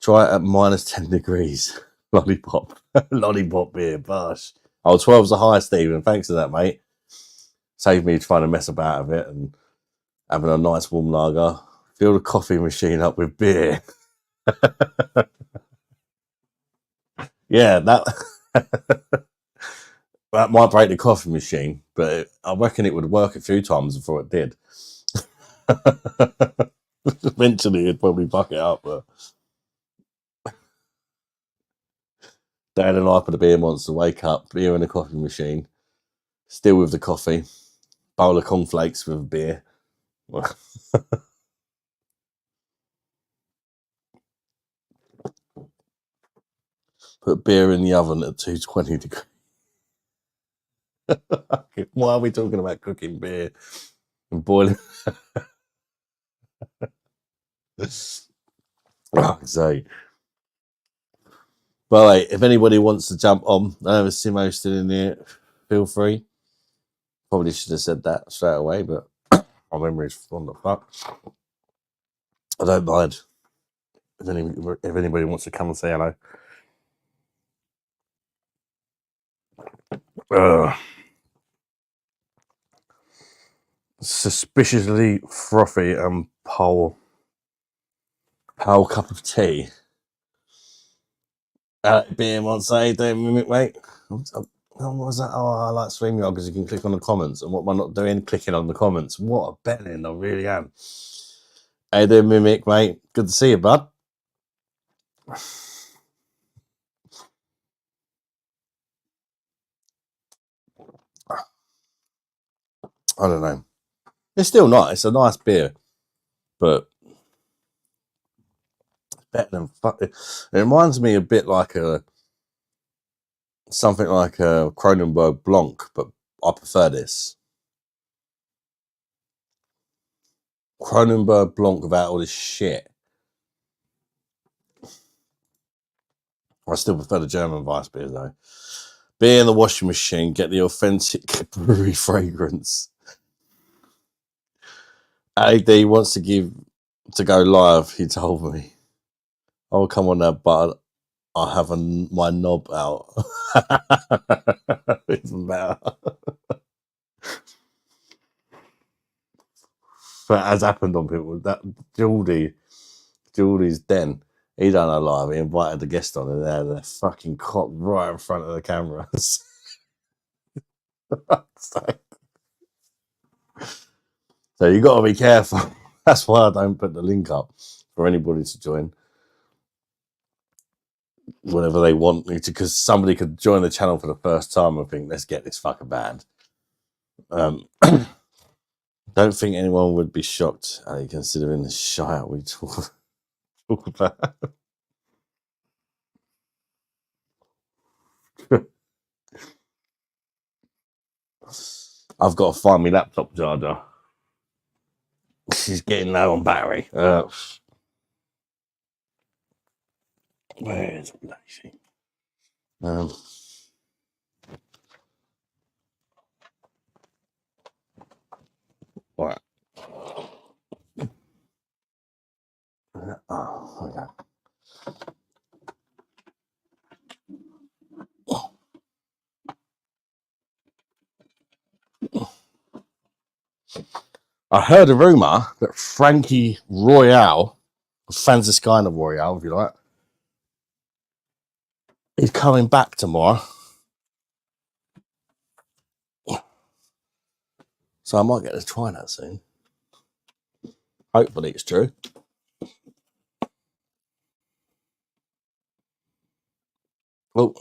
Try it at minus 10 degrees. Lollipop. Lollipop beer, BOSH. Oh, 12's the highest, Stephen. Thanks for that, mate. Saved me trying to mess about of it and having a nice warm lager. Fill the coffee machine up with beer. Yeah, that might break the coffee machine, but I reckon it would work a few times before it did. Eventually, it'd probably buck it up, but Dan and I put a beer monster, wake up, beer in the coffee machine, still with the coffee, bowl of cornflakes with a beer. Put beer in the oven at 220 degrees. Why are we talking about cooking beer and boiling? So, well, hey, if anybody wants to jump on, I know Simo still in there, feel free. Probably should have said that straight away, but my memory's on the fuck. I don't mind if anybody wants to come and say hello. Suspiciously frothy and pole cup of tea. Beer Monster, don't mimic, mate. What was that? Oh, I like StreamYard because you can click on the comments. And what am I not doing? Clicking on the comments. What a betting, I really am. Hey there, Mimic, mate. Good to see you, bud. I don't know. It's still nice. It's a nice beer, but better than fuck. It reminds me a bit like something like a Kronenberg Blanc, but I prefer this. Kronenberg Blanc without all this shit. I still prefer the German Weiss beers though. Beer in the washing machine, get the authentic brewery fragrance. AD wants to go live, he told me. Oh, come on now, but I have my knob out. It's better. That has happened on people. That Geordie's den. He done a live. He invited the guest on, and they had their fucking cock right in front of the cameras. So you got to be careful. That's why I don't put the link up for anybody to join whenever they want me to, because somebody could join the channel for the first time and think, let's get this fucker banned. Don't think anyone would be shocked, considering the shite we talk about. I've got to find my laptop charger. She's getting low on battery. Where is Lacey? Right. Oh, okay. I heard a rumour that Frankie Royale, Franciscana Royale, if you like, is coming back tomorrow. So I might get to try that soon. Hopefully it's true. Oh.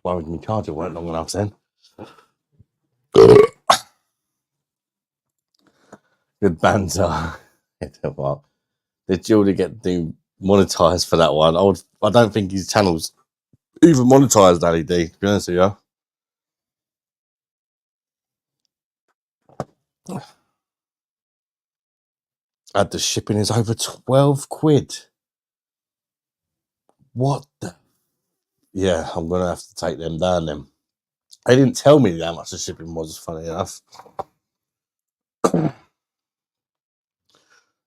Worried my charger weren't long enough then. Good banter. Did Geordie get monetized for that one? I don't think his channel's even monetized, Ali D, to be honest with you. The shipping is over 12 quid. What the? Yeah, I'm going to have to take them down then. They didn't tell me how much the shipping was, funny enough.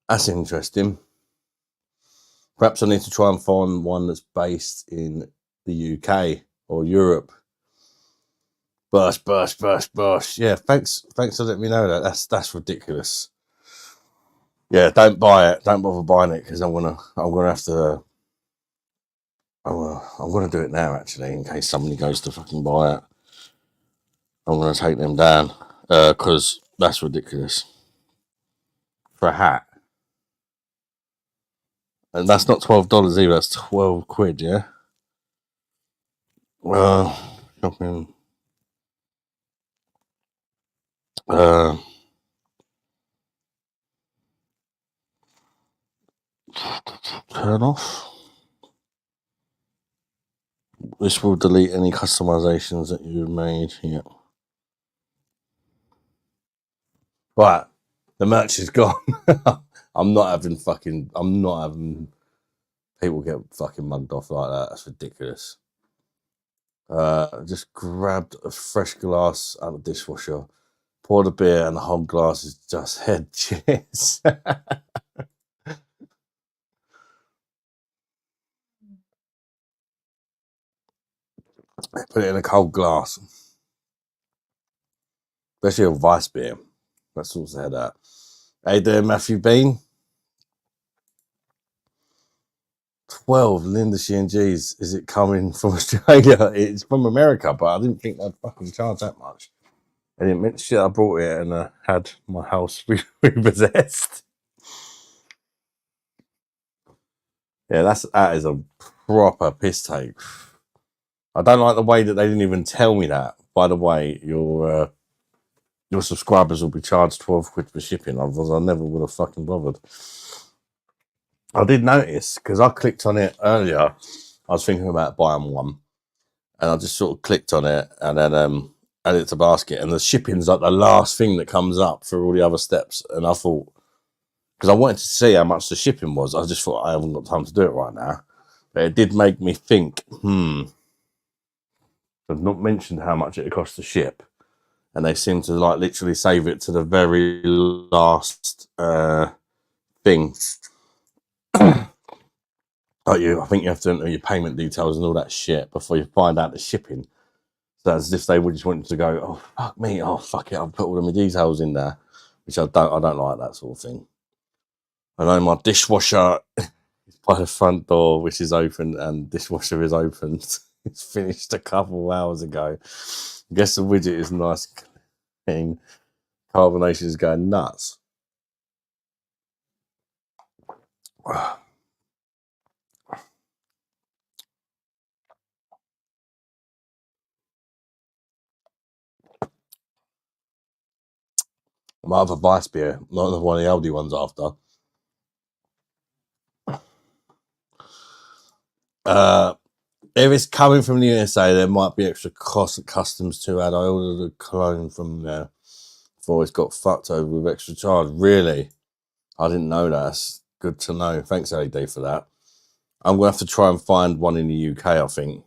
That's interesting. Perhaps I need to try and find one that's based in the UK or Europe. BOSH. Yeah, thanks for letting me know that. That's ridiculous. Yeah, don't buy it. Don't bother buying it, because I'm gonna do it now, actually, in case somebody goes to fucking buy it. I'm gonna take them down, because that's ridiculous for a hat. And that's not $12 either. That's 12 quid. Yeah. Shopping. Turn off. This will delete any customizations that you've made. Yeah. Right. The merch is gone. I'm not having people get fucking mugged off like that. That's ridiculous. Just grabbed a fresh glass out of the dishwasher, poured a beer, and the whole glass is just head. Cheers. Put it in a cold glass. Especially a Weiss beer. That's also had that. How you doing, Matthew Bean? 12 Linda G&Gs. Is it coming from Australia? It's from America, but I didn't think they'd fucking charge that much. I didn't mention shit. I brought it and had my house repossessed. Yeah, that is a proper piss take. I don't like the way that they didn't even tell me that. By the way, your subscribers will be charged 12 quid for shipping. Otherwise, I never would have fucking bothered. I did notice because I clicked on it earlier. I was thinking about buying one, and I just sort of clicked on it and then added it to basket. And the shipping's like the last thing that comes up for all the other steps. And I thought, because I wanted to see how much the shipping was, I just thought I haven't got time to do it right now. But it did make me think, I've not mentioned how much it costs to ship. And they seem to like literally save it to the very last thing. I think you have to enter your payment details and all that shit before you find out the shipping. So as if they would just want you to go, oh fuck me, oh fuck it, I'll put all of my details in there, which I don't like that sort of thing. I know my dishwasher is by the front door, which is open, and dishwasher is open. It's finished a couple of hours ago. I guess the widget is nice and clean. Carbonation is going nuts. I might have a Vice beer, not one of the Aldi ones after. If it's coming from the USA, there might be extra cost at customs too. I ordered a cologne from there before it's got fucked over with extra charge. Really? I didn't know that. That's good to know. Thanks, LED, for that. I'm going to have to try and find one in the UK, I think.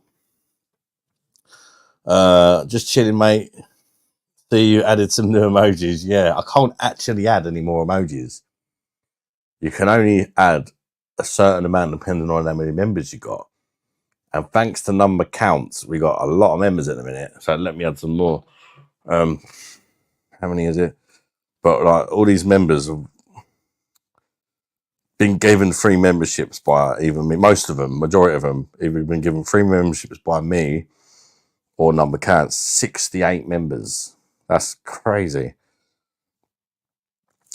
Just chilling, mate. See, you added some new emojis. Yeah, I can't actually add any more emojis. You can only add a certain amount depending on how many members you got. And thanks to number counts, we got a lot of members at the minute. So let me add some more. How many is it? But like all these members have been given free memberships by even me. Most of them, majority of them, either been given free memberships by me or number counts. 68 members. That's crazy.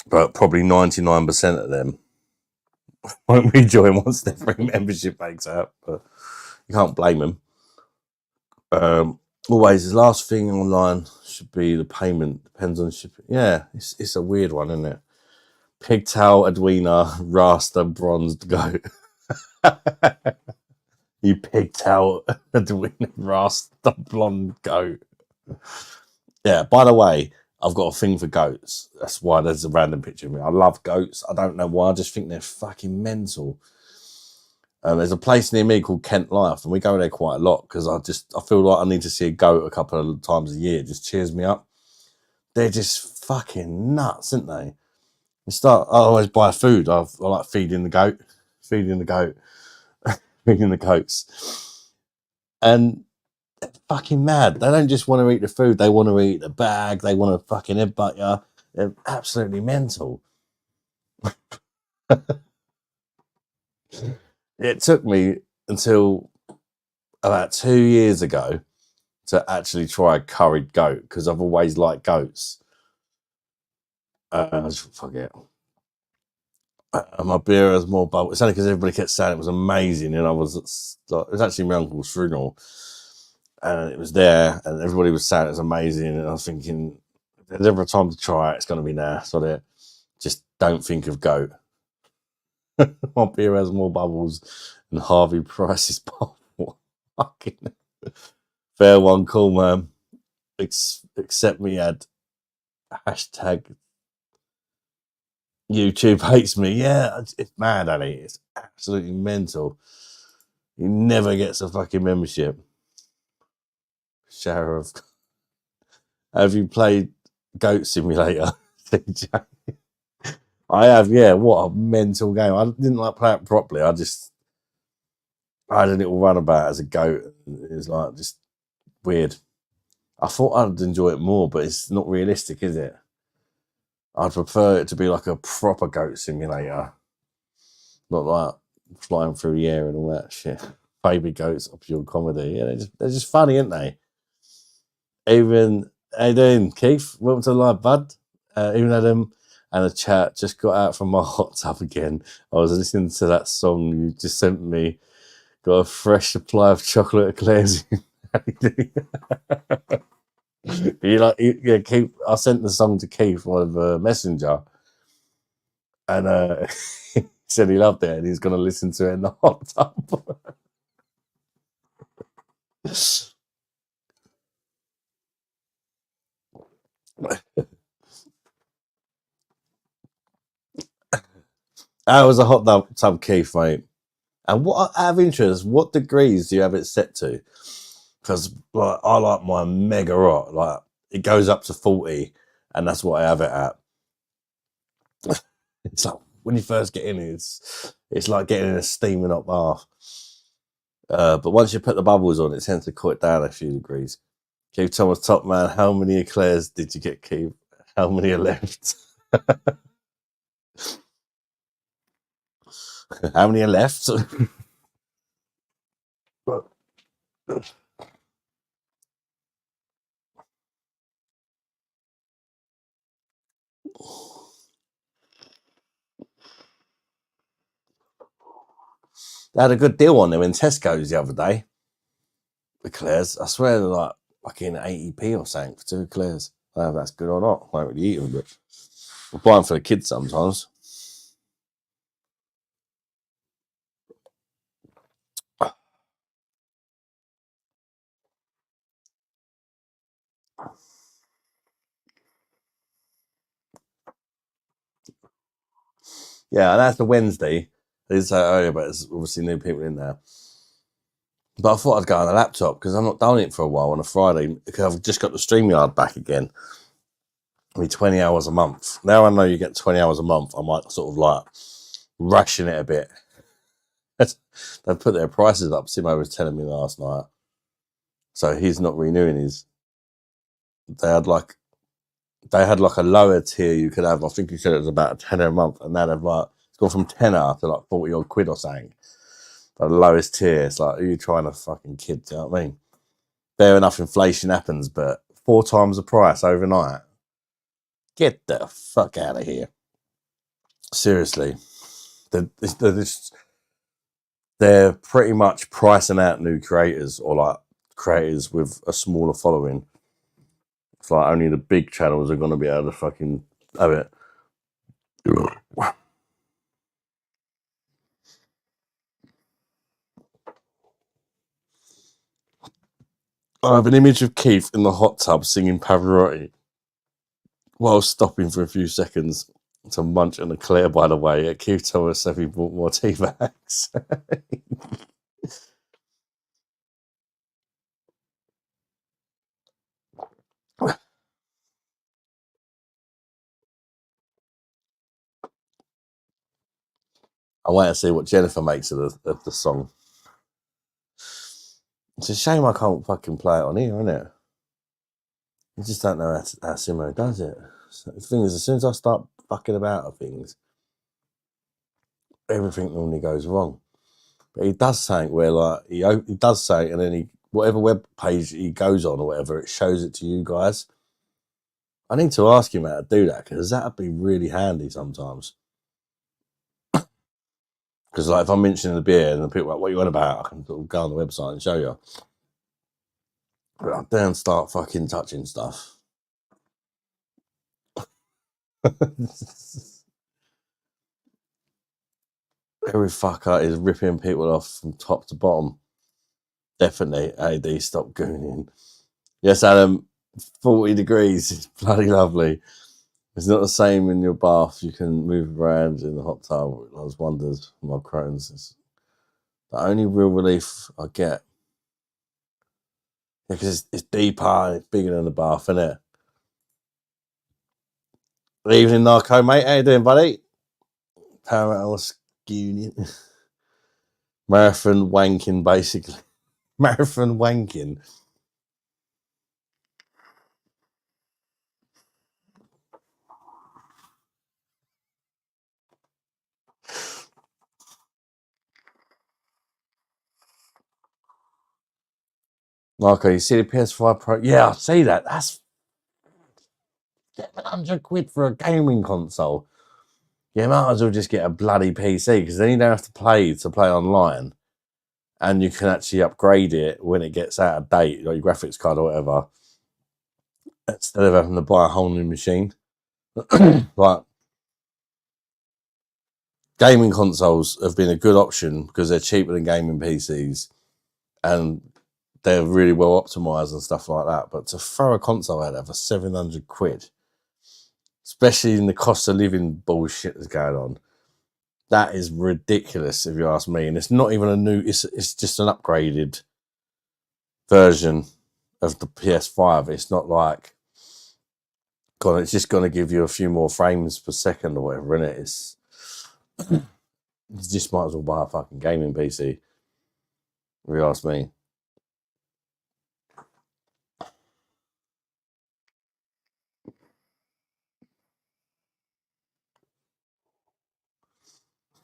But probably 99% of them won't rejoin once their free membership makes out. But you can't blame them. Always, the last thing online should be the payment. Depends on shipping. Yeah, it's a weird one, isn't it? Pigtail, Edwina, Rasta, bronzed goat. You pigtail, Edwina, Rasta, blonde goat. Yeah, by the way, I've got a thing for goats. That's why there's a random picture of me. I love goats. I don't know why. I just think they're fucking mental. There's a place near me called Kent Life, and we go there quite a lot because I feel like I need to see a goat a couple of times a year. It just cheers me up. They're just fucking nuts, aren't they? I always buy food. I like feeding the goat, feeding the goats. And they're fucking mad. They don't just want to eat the food. They want to eat the bag. They want to fucking headbutt you. They're absolutely mental. It took me until about 2 years ago to actually try a curried goat because I've always liked goats. Fuck it. My beer has more bubble. It's only because everybody kept saying it was amazing, and it was actually my uncle's funeral, and it was there, and everybody was saying it was amazing, and I was thinking, if there's ever a time to try it, it's going to be now. So just don't think of goat. My beer has more bubbles than Harvey Price's bottle. Fucking fair one, cool man. Except me had hashtag YouTube hates me. Yeah, it's mad, Ali. It's absolutely mental. He never gets a fucking membership. Shower of. Have you played Goat Simulator, CJ? I have, yeah. What a mental game. I didn't like play it properly. I had a little runabout as a goat. It was like just weird. I thought I'd enjoy it more, but it's not realistic, is it? I'd prefer it to be like a proper goat simulator. Not like flying through the air and all that shit. Baby goats are pure comedy. Yeah, they're just funny, aren't they? Even, how you doing, Keith? Welcome to the live, bud. Even Adam and the chat just got out from my hot tub again. I was listening to that song you just sent me. Got a fresh supply of chocolate eclairs in Yeah, Keith. I sent the song to Keith on Messenger, and he said he loved it and he's going to listen to it in the hot tub. That was a hot tub, Keith, mate. And what, out of interest, what degrees do you have it set to? Because like, I like my mega hot. Like it goes up to 40, and that's what I have it at. It's like when you first get in, it's like getting in a steaming hot bath. But once you put the bubbles on, it tends to cool it down a few degrees. Keith Thomas, top man. How many eclairs did you get, Keith? How many are left? How many are left? They had a good deal on them in Tesco's the other day. Eclairs. I swear they're like fucking 80p or something for 2 eclairs. I don't know if that's good or not. I don't really eat them, but I buy them for the kids sometimes. Yeah, and that's the Wednesday. I did say earlier, but there's obviously new people in there. But I thought I'd go on the laptop because I've not done it for a while on a Friday because I've just got the StreamYard back again. I mean, 20 hours a month. Now I know you get 20 hours a month, I might sort of like ration it a bit. They've put their prices up. Simo was telling me last night. So he's not renewing his. They had like a lower tier you could have. I think he said it was about a tenner a month, and now they've like it's gone from tenner to like 40 odd quid or something. But the lowest tier, it's like, who are you trying to fucking kid? Do you know what I mean? Fair enough, inflation happens, but 4 times the price overnight. Get the fuck out of here. Seriously. They're pretty much pricing out new creators or like creators with a smaller following. It's like only the big channels are going to be able to fucking have it. I have an image of Keith in the hot tub singing Pavarotti while stopping for a few seconds to munch an eclair, by the way. Keith told us if he bought more tea bags. I wait to see what Jennifer makes of the song. It's a shame I can't fucking play it on here, isn't it? You just don't know how Simo does it. So the thing is, as soon as I start fucking about with things, everything normally goes wrong. But he does something where like he does something, and then whatever web page he goes on or whatever, it shows it to you guys. I need to ask him how to do that because that'd be really handy sometimes. Because like if I'm mentioning the beer and the people are like, what are you on about? I can sort of go on the website and show you. But I don't start fucking touching stuff. Every fucker is ripping people off from top to bottom. Definitely. AD, stop gooning. Yes, Adam, 40 degrees is bloody lovely. It's not the same in your bath. You can move around in the hot tub. I was wonders for my Crohn's. It's the only real relief I get. Yeah, because it's deeper and it's bigger than the bath, isn't it? Good evening, Narco, mate. How you doing, buddy? Paramount Union. Marathon wanking, basically. Marathon wanking. Marco, you see the PS5 Pro? Yeah, I see that. That's 700 quid for a gaming console. You might as well just get a bloody PC because then you don't have to play online. and you can actually upgrade it when it gets out of date, like your graphics card or whatever, instead of having to buy a whole new machine. But gaming consoles have been a good option because they're cheaper than gaming PCs, and they're really well optimized and stuff like that. But to throw a console out there for 700 quid, especially in the cost of living bullshit that's going on, that is ridiculous if you ask me. And it's not even a new, it's just an upgraded version of the PS5. It's not like, God, it's just going to give you a few more frames per second or whatever, innit? It's you just might as well buy a fucking gaming PC, if you ask me.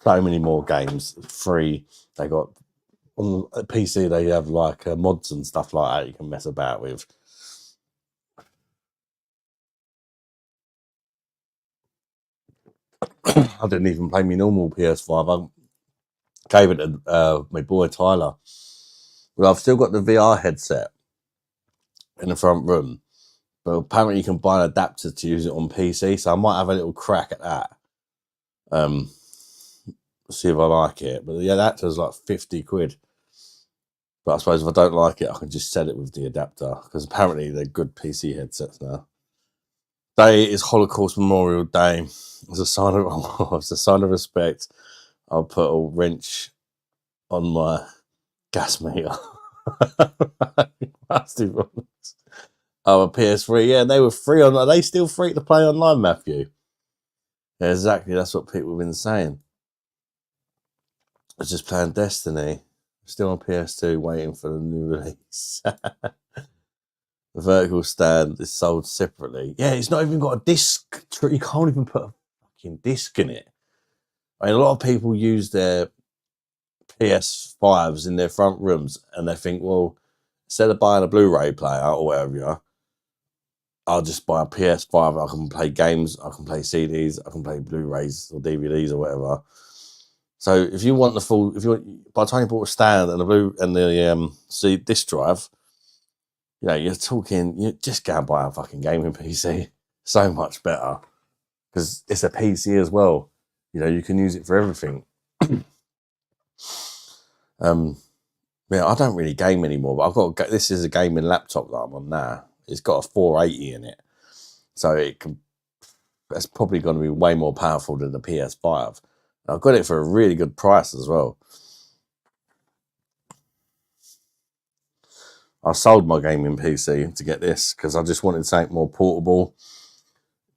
So many more games free. They got on a PC. They have like mods and stuff like that you can mess about with. I didn't even play my normal PS5. I gave it to my boy Tyler. Well, I've still got the VR headset in the front room, but apparently you can buy an adapter to use it on PC. So I might have a little crack at that. See if I like it. But the adapter's like 50 quid. But I suppose if I don't like it, I can just sell it with the adapter, because apparently they're good PC headsets now. Day is Holocaust Memorial Day. As a sign of respect, I'll put a wrench on my gas meter. Massive ones. Oh, a PS3. Yeah, they were free on. Are they still free to play online, Matthew? Yeah, exactly. That's what people have been saying. I was just playing Destiny. Still on PS2, waiting for the new release. The vertical stand is sold separately. Yeah, it's not even got a disc. You can't even put a fucking disc in it. I mean, a lot of people use their PS5s in their front rooms, and they think, well, instead of buying a Blu-ray player or whatever, I'll just buy a PS5. I can play games, I can play CDs, I can play Blu-rays or DVDs or whatever. So if you want the full, by the time you bought a stand and the disc drive, you know, you're talking, you just go and buy a fucking gaming PC. So much better, because it's a PC as well. You know, you can use it for everything. Yeah, I don't really game anymore, but I've got this is a gaming laptop that I'm on now. It's got a 480 in it, so that's probably going to be way more powerful than the PS5. I've got it for a really good price as well. I sold my gaming PC to get this because I just wanted something more portable.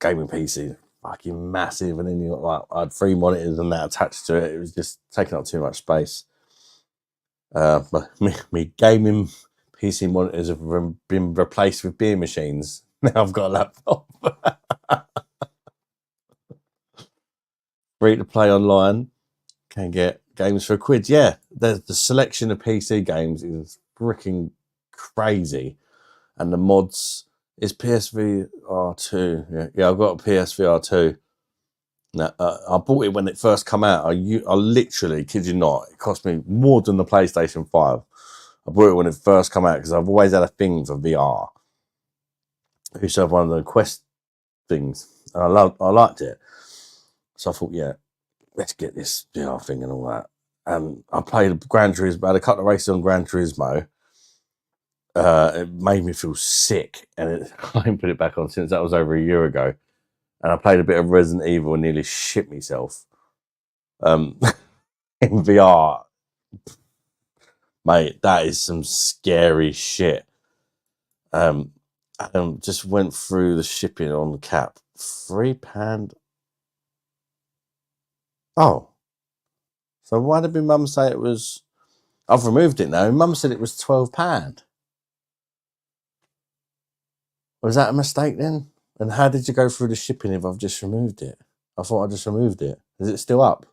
Gaming PC, fucking massive, and then you got like, I had 3 monitors and that attached to it. It was just taking up too much space. But me gaming PC monitors have been replaced with beer machines. Now I've got a laptop. Free to play online. Can get games for £1. Yeah, the selection of PC games is freaking crazy. And the mods is PSVR 2. Yeah, I've got a PSVR 2. Now, I bought it when it first came out. I literally, kid you not, it cost me more than the PlayStation 5. I bought it when it first came out because I've always had a thing for VR. I used to have one of the Quest things, and I liked it. So I thought, yeah, let's get this VR thing and all that. And I played Gran Turismo. I had a couple of races on Gran Turismo. It made me feel sick, and I haven't put it back on since that was over a year ago. And I played a bit of Resident Evil and nearly shit myself. In VR, mate, that is some scary shit. I just went through the shipping on the cap. £3. Oh, so why did my mum say it was? I've removed it now. My mum said it was £12. Was that a mistake then? And how did you go through the shipping if I've just removed it? I thought I just removed it. Is it still up?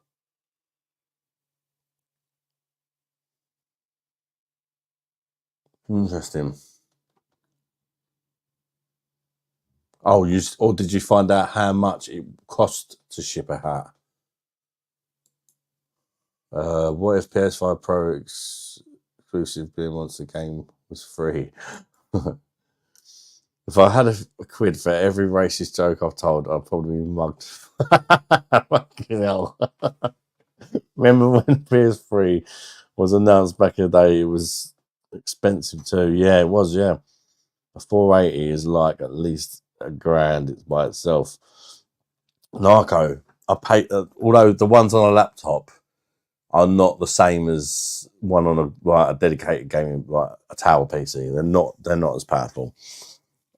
Interesting. Oh, or did you find out how much it cost to ship a hat? What if PS5 Pro exclusive beer monster game was free. If I had a quid for every racist joke I've told, I'd probably be mugged. Fucking hell. Remember when PS3 was announced back in the day? It was expensive too. Yeah, it was, yeah. A 480 is like at least $1,000 by itself. Narco, I paid, although the ones on a laptop are not the same as one on a dedicated gaming, like a tower PC. They're not as powerful.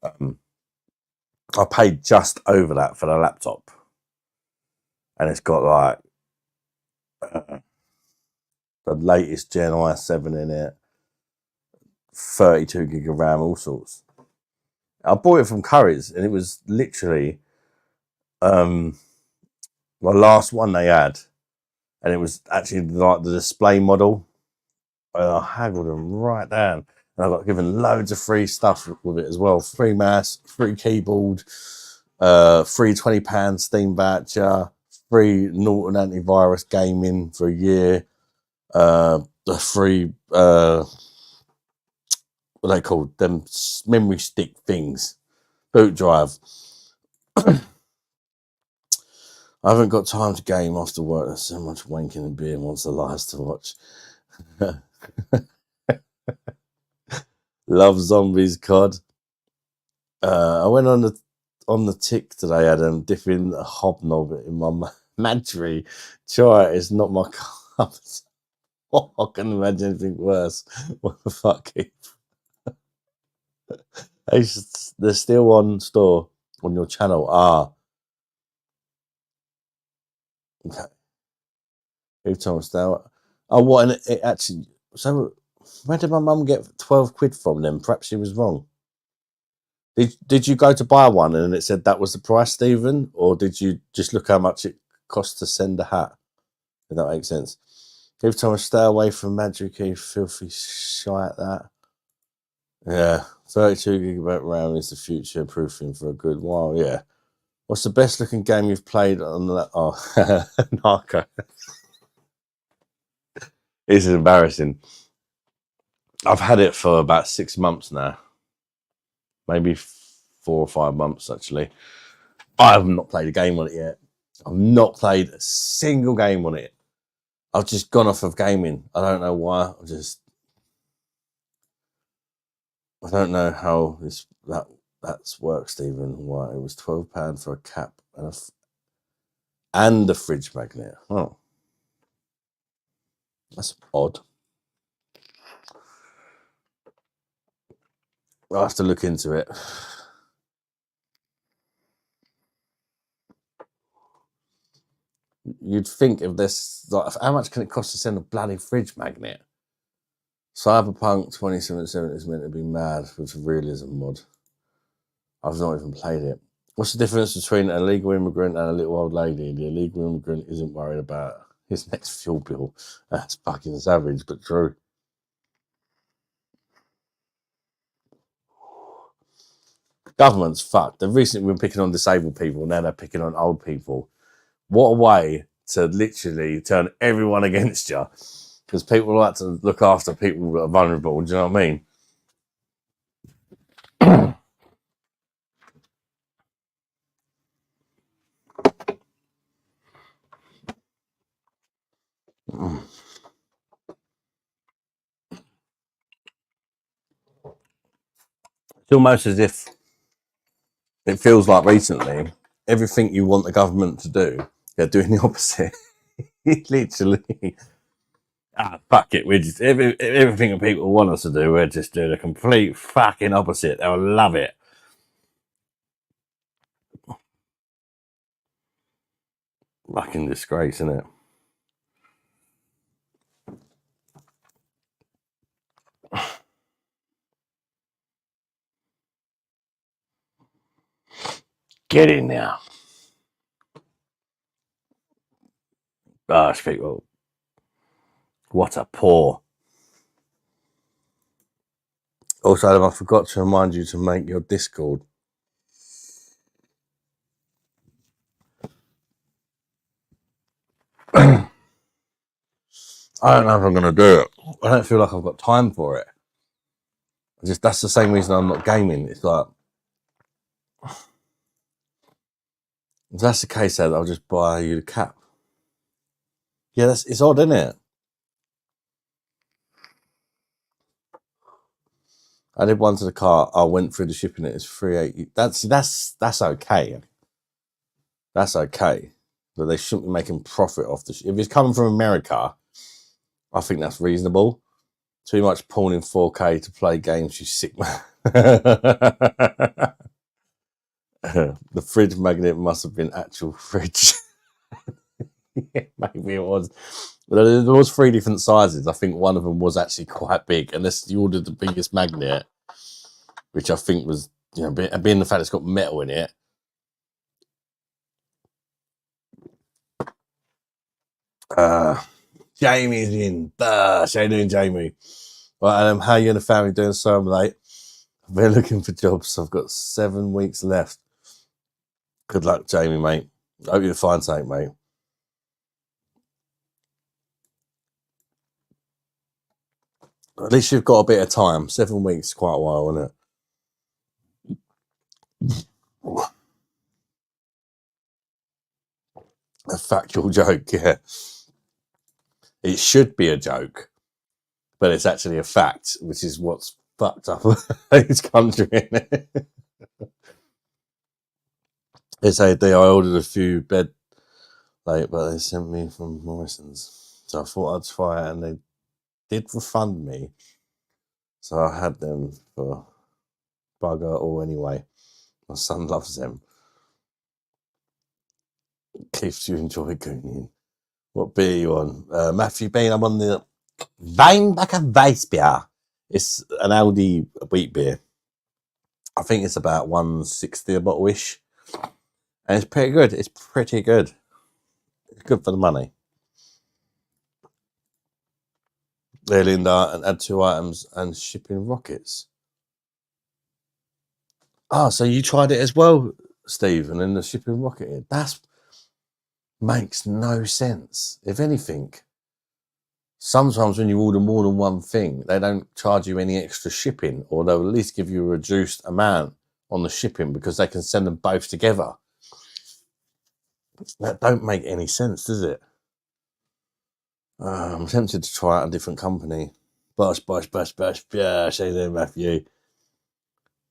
I paid just over that for the laptop, and it's got like the latest Gen i7 in it, 32 gig of RAM, all sorts. I bought it from Curry's, and it was literally the last one they had, and it was actually like the display model. And I haggled them right down, and I got given loads of free stuff with it as well: free mouse, free keyboard, free £20 Steam voucher, free Norton antivirus gaming for a year, the free what are they called? Them memory stick things, boot drive. I haven't got time to game after work. There's so much wanking and beer and wants the lives to watch. Love zombies, COD. I went on the tick today, Adam, dipping a hobnob in my Madry. Try it, it's not my cup. I can imagine anything worse. What the fuck? They're still on store on your channel. Okay. Who told us that? Oh, what? And it actually. So, where did my mum get 12 quid from then? Perhaps she was wrong. Did you go to buy one and it said that was the price, Stephen? Or did you just look how much it cost to send a hat? If that makes sense. Give Thomas, stay away from Magic Key, filthy shite that. Yeah, 32 gigabyte RAM is the future proofing for a good while. Yeah. What's the best looking game you've played on that? Oh, Narco. This is embarrassing. I've had it for about 6 months now. Maybe 4 or 5 months, actually. I have not played a game on it yet. I've not played a single game on it. I've just gone off of gaming. I don't know why. I don't know how that's worked, Stephen. Why it was £12 for a cap and a fridge magnet. Oh, that's odd. I'll have to look into it. You'd think if this, like, how much can it cost to send a bloody fridge magnet? Cyberpunk 2077 is meant to be mad with a realism mod. I've not even played it. What's the difference between an illegal immigrant and a little old lady? The illegal immigrant isn't worried about his next fuel bill. That's fucking savage, but true. Government's fucked. They've recently been picking on disabled people, now they're picking on old people. What a way to literally turn everyone against you. Because people like to look after people that are vulnerable, do you know what I mean? It's almost as if it feels like recently, everything you want the government to do, they're doing the opposite. Literally, fuck it. We're just everything that people want us to do, we're just doing the complete fucking opposite. They'll love it. Fucking disgrace, isn't it? Get in now. Gosh, people. What a pour. Also, Adam, I forgot to remind you to make your Discord. I don't know if I'm going to do it. I don't feel like I've got time for it. That's the same reason I'm not gaming. It's like, if that's the case, then I'll just buy you the cap. Yeah, it's odd, isn't it? I did one to the car. I went through the shipping. It's $380. That's okay. That's okay. But they shouldn't be making profit off the. If it's coming from America, I think that's reasonable. Too much porn in 4K to play games, you sick man. The fridge magnet must have been actual fridge. Yeah, maybe it was. But there was 3 different sizes. I think one of them was actually quite big, unless you ordered the biggest magnet, which I think was, you know, being the fact it's got metal in it. Jamie's in. BOSH. How you doing, Jamie? Right, how you and the family doing? So I'm late. We're looking for jobs. I've got 7 weeks left. Good luck, Jamie, mate. Hope you find something, mate. At least you've got a bit of time. 7 weeks, quite a while, isn't it? A factual joke, yeah. It should be a joke, but it's actually a fact, which is what's fucked up this country. They say I ordered a few bed late, but they sent me from Morrison's, so I thought I'd try it, and they did refund me, so I had them for bugger all anyway. My son loves them. Keith, do you enjoy gooning? What beer are you on? Matthew Bean, I'm on the Weinbacher Weissbier. It's an Aldi wheat beer. I think it's about $1.60 a bottle-ish. And it's pretty good. It's pretty good. It's good for the money. There, Linda, and add 2 items and shipping rockets. Oh, so you tried it as well, Steve, and then the shipping rocket. That makes no sense. If anything, sometimes when you order more than one thing, they don't charge you any extra shipping, or they'll at least give you a reduced amount on the shipping because they can send them both together. That don't make any sense, does it? I'm tempted to try out a different company. BOSH. Yeah, say there, Matthew.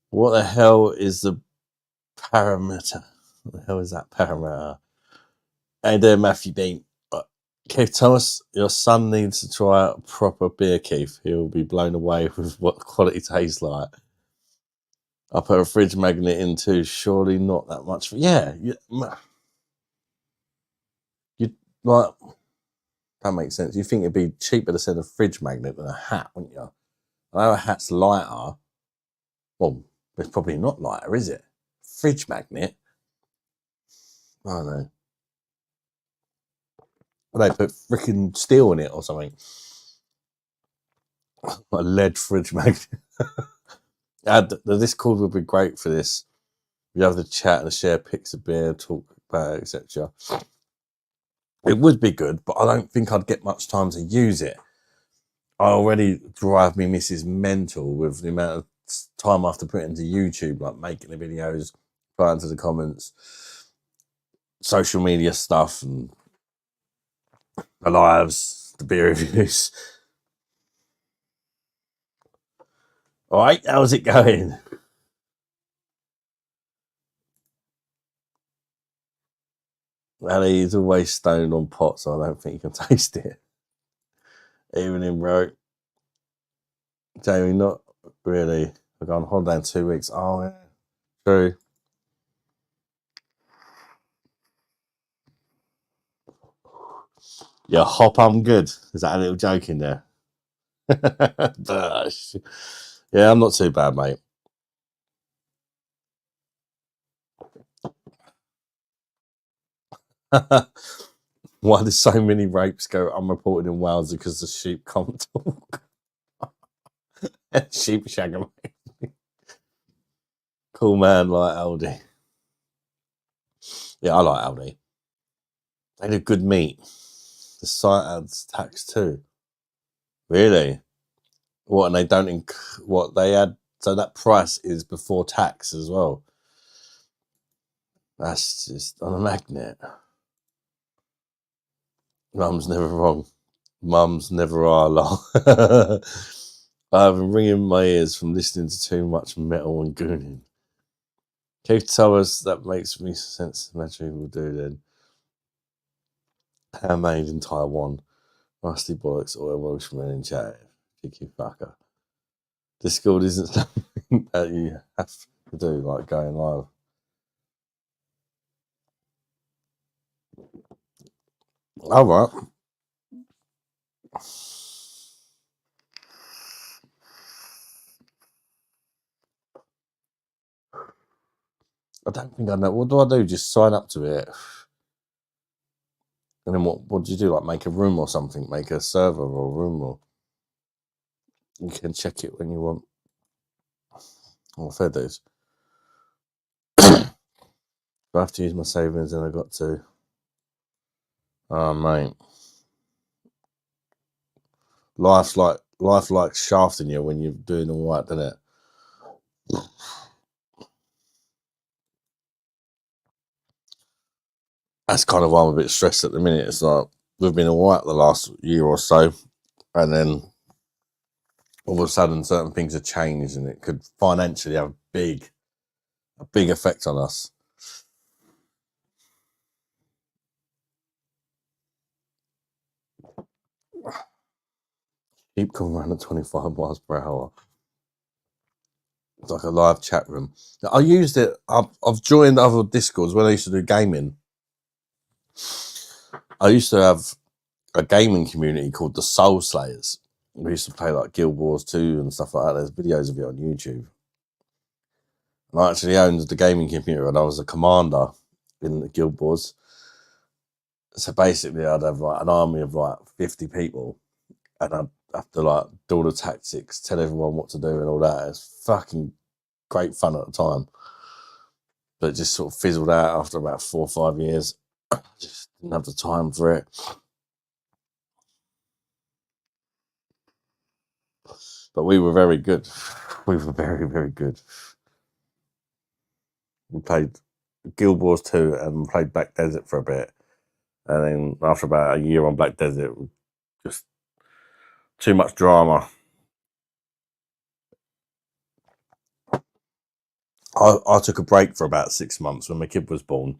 What the hell is the parameter? What the hell is that parameter? Hey there, Matthew Dean. Keith Thomas, your son needs to try out a proper beer, Keith. He'll be blown away with what quality tastes like. I put a fridge magnet in too. Surely not that much. Yeah, you like, that makes sense. You think it'd be cheaper to send a fridge magnet than a hat, wouldn't you? I know a hat's lighter. Well, it's probably not lighter, is it? Fridge magnet? I don't know. They put freaking steel in it or something. A lead fridge magnet. The Discord would be great for this. We have the chat and share pics of beer, talk about it, etc. It would be good, but I don't think I'd get much time to use it. I already drive me missus mental with the amount of time I have to put into YouTube, like making the videos, replying to the comments, social media stuff, and the lives, the beer reviews. All right, how's it going? Well, he's always stoned on pot, so I don't think you can taste it. Evening, bro. Jamie, not really. I go on holiday in 2 weeks. Oh, yeah. True. Yeah, hop, I'm good. Is that a little joke in there? BOSH. Yeah, I'm not too bad, mate. Why do so many rapes go unreported in Wales? Because the sheep can't talk. Sheep shagging. Cool man like Aldi. Yeah, I like Aldi. They do good meat. The site adds tax too. Really? What? And they don't what they had? So that price is before tax as well. That's just on a magnet. Mum's never wrong. Mums never are long. I've been ringing my ears from listening to too much metal and gooning. Keith Towers, that makes me sense. Imagine we'll do then. Handmade in Taiwan. Rusty bollocks or a Welshman in chat. Cheeky fucker. Discord isn't something that you have to do, like going live. All right. I don't think I know. What do I do? Just sign up to it. And then what do you do? Like make a room or something? Make a server or a room, or you can check it when you want. Or fair dues. I have to use my savings and I got to. Oh mate. Life like shafting you when you're doing all right, doesn't it? That's kind of why I'm a bit stressed at the minute. It's like we've been all right the last year or so, and then all of a sudden certain things have changed, and it could financially have a big effect on us. Keep coming around at 25 miles per hour. It's like a live chat room. I used it. I've joined other Discords when I used to do gaming. I used to have a gaming community called the Soul Slayers. We used to play like Guild Wars 2 and stuff like that. There's videos of it on YouTube. And I actually owned the gaming computer and I was a commander in the Guild Wars. So basically I'd have like an army of like 50 people and I'd have to like do all the tactics, tell everyone what to do and all that. It's fucking great fun at the time. But it just sort of fizzled out after about 4 or 5 years. Just didn't have the time for it. But we were very good. We were very, very good. We played Guild Wars 2 and played Black Desert for a bit. And then after about a year on Black Desert, just too much drama. I took a break for about 6 months when my kid was born.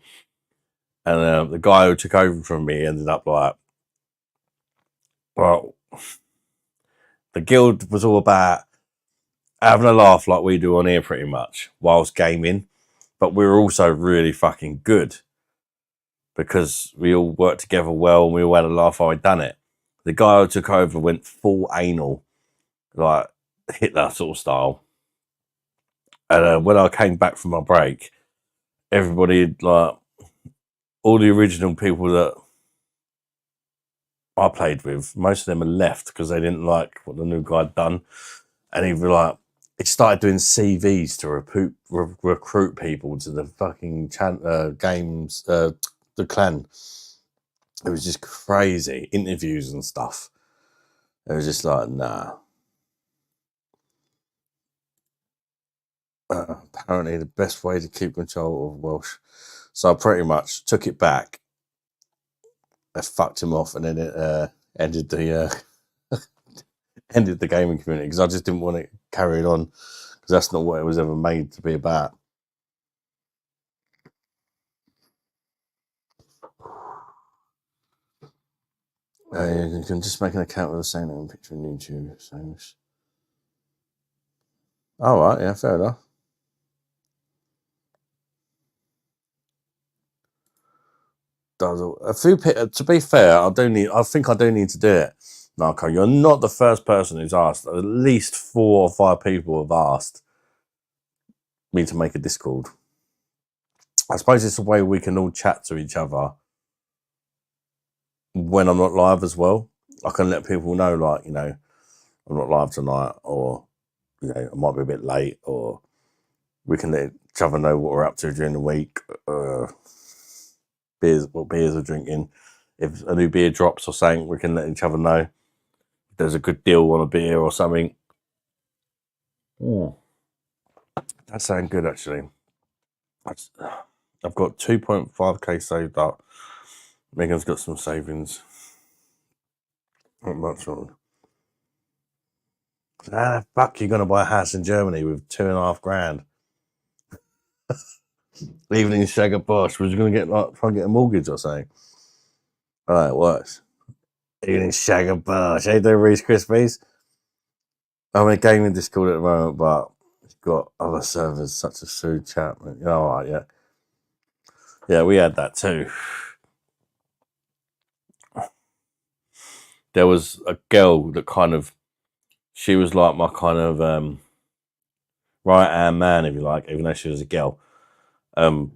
And the guy who took over from me ended up like, well, the guild was all about having a laugh like we do on here pretty much whilst gaming. But we were also really fucking good because we all worked together well and we all had a laugh while we'd done it. The guy who took over went full anal, like Hitler sort of style. And when I came back from my break, everybody, like all the original people that I played with, most of them had left because they didn't like what the new guy had done. And he started doing CVs to recruit people to the fucking games, the clan. It was just crazy, interviews and stuff. It was just like, nah. Apparently the best way to keep control of Welsh. So I pretty much took it back. I fucked him off and then it ended the ended the gaming community because I just didn't want it carried on because that's not what it was ever made to be about. You can just make an account with the same name picture on YouTube. So. All right, yeah, fair enough. To be fair, I think I do need to do it. Narco, you're not the first person who's asked. At least 4 or 5 people have asked me to make a Discord. I suppose it's a way we can all chat to each other when I'm not live as well. I can let people know, like, you know, I'm not live tonight, or, you know, I might be a bit late, or we can let each other know what we're up to during the week. What beers we're drinking. If a new beer drops or something, we can let each other know. there's a good deal on a beer or something. That sounds good, actually. I've got 2.5k saved up. Megan's got some savings. Not much on. How the fuck are you going to buy a house in Germany with 2.5 grand? Even in Shagger Bosch, was you going to get like try and get a mortgage or something? All right, it works. Even in Shagger Bosch, hey, do Reese Krispies. I'm in a gaming Discord at the moment, but it's got other servers such as Food Chat. Oh, all right, yeah. Yeah, we had that too. There was a girl that kind of, she was like my kind of right hand man, if you like, even though she was a girl. And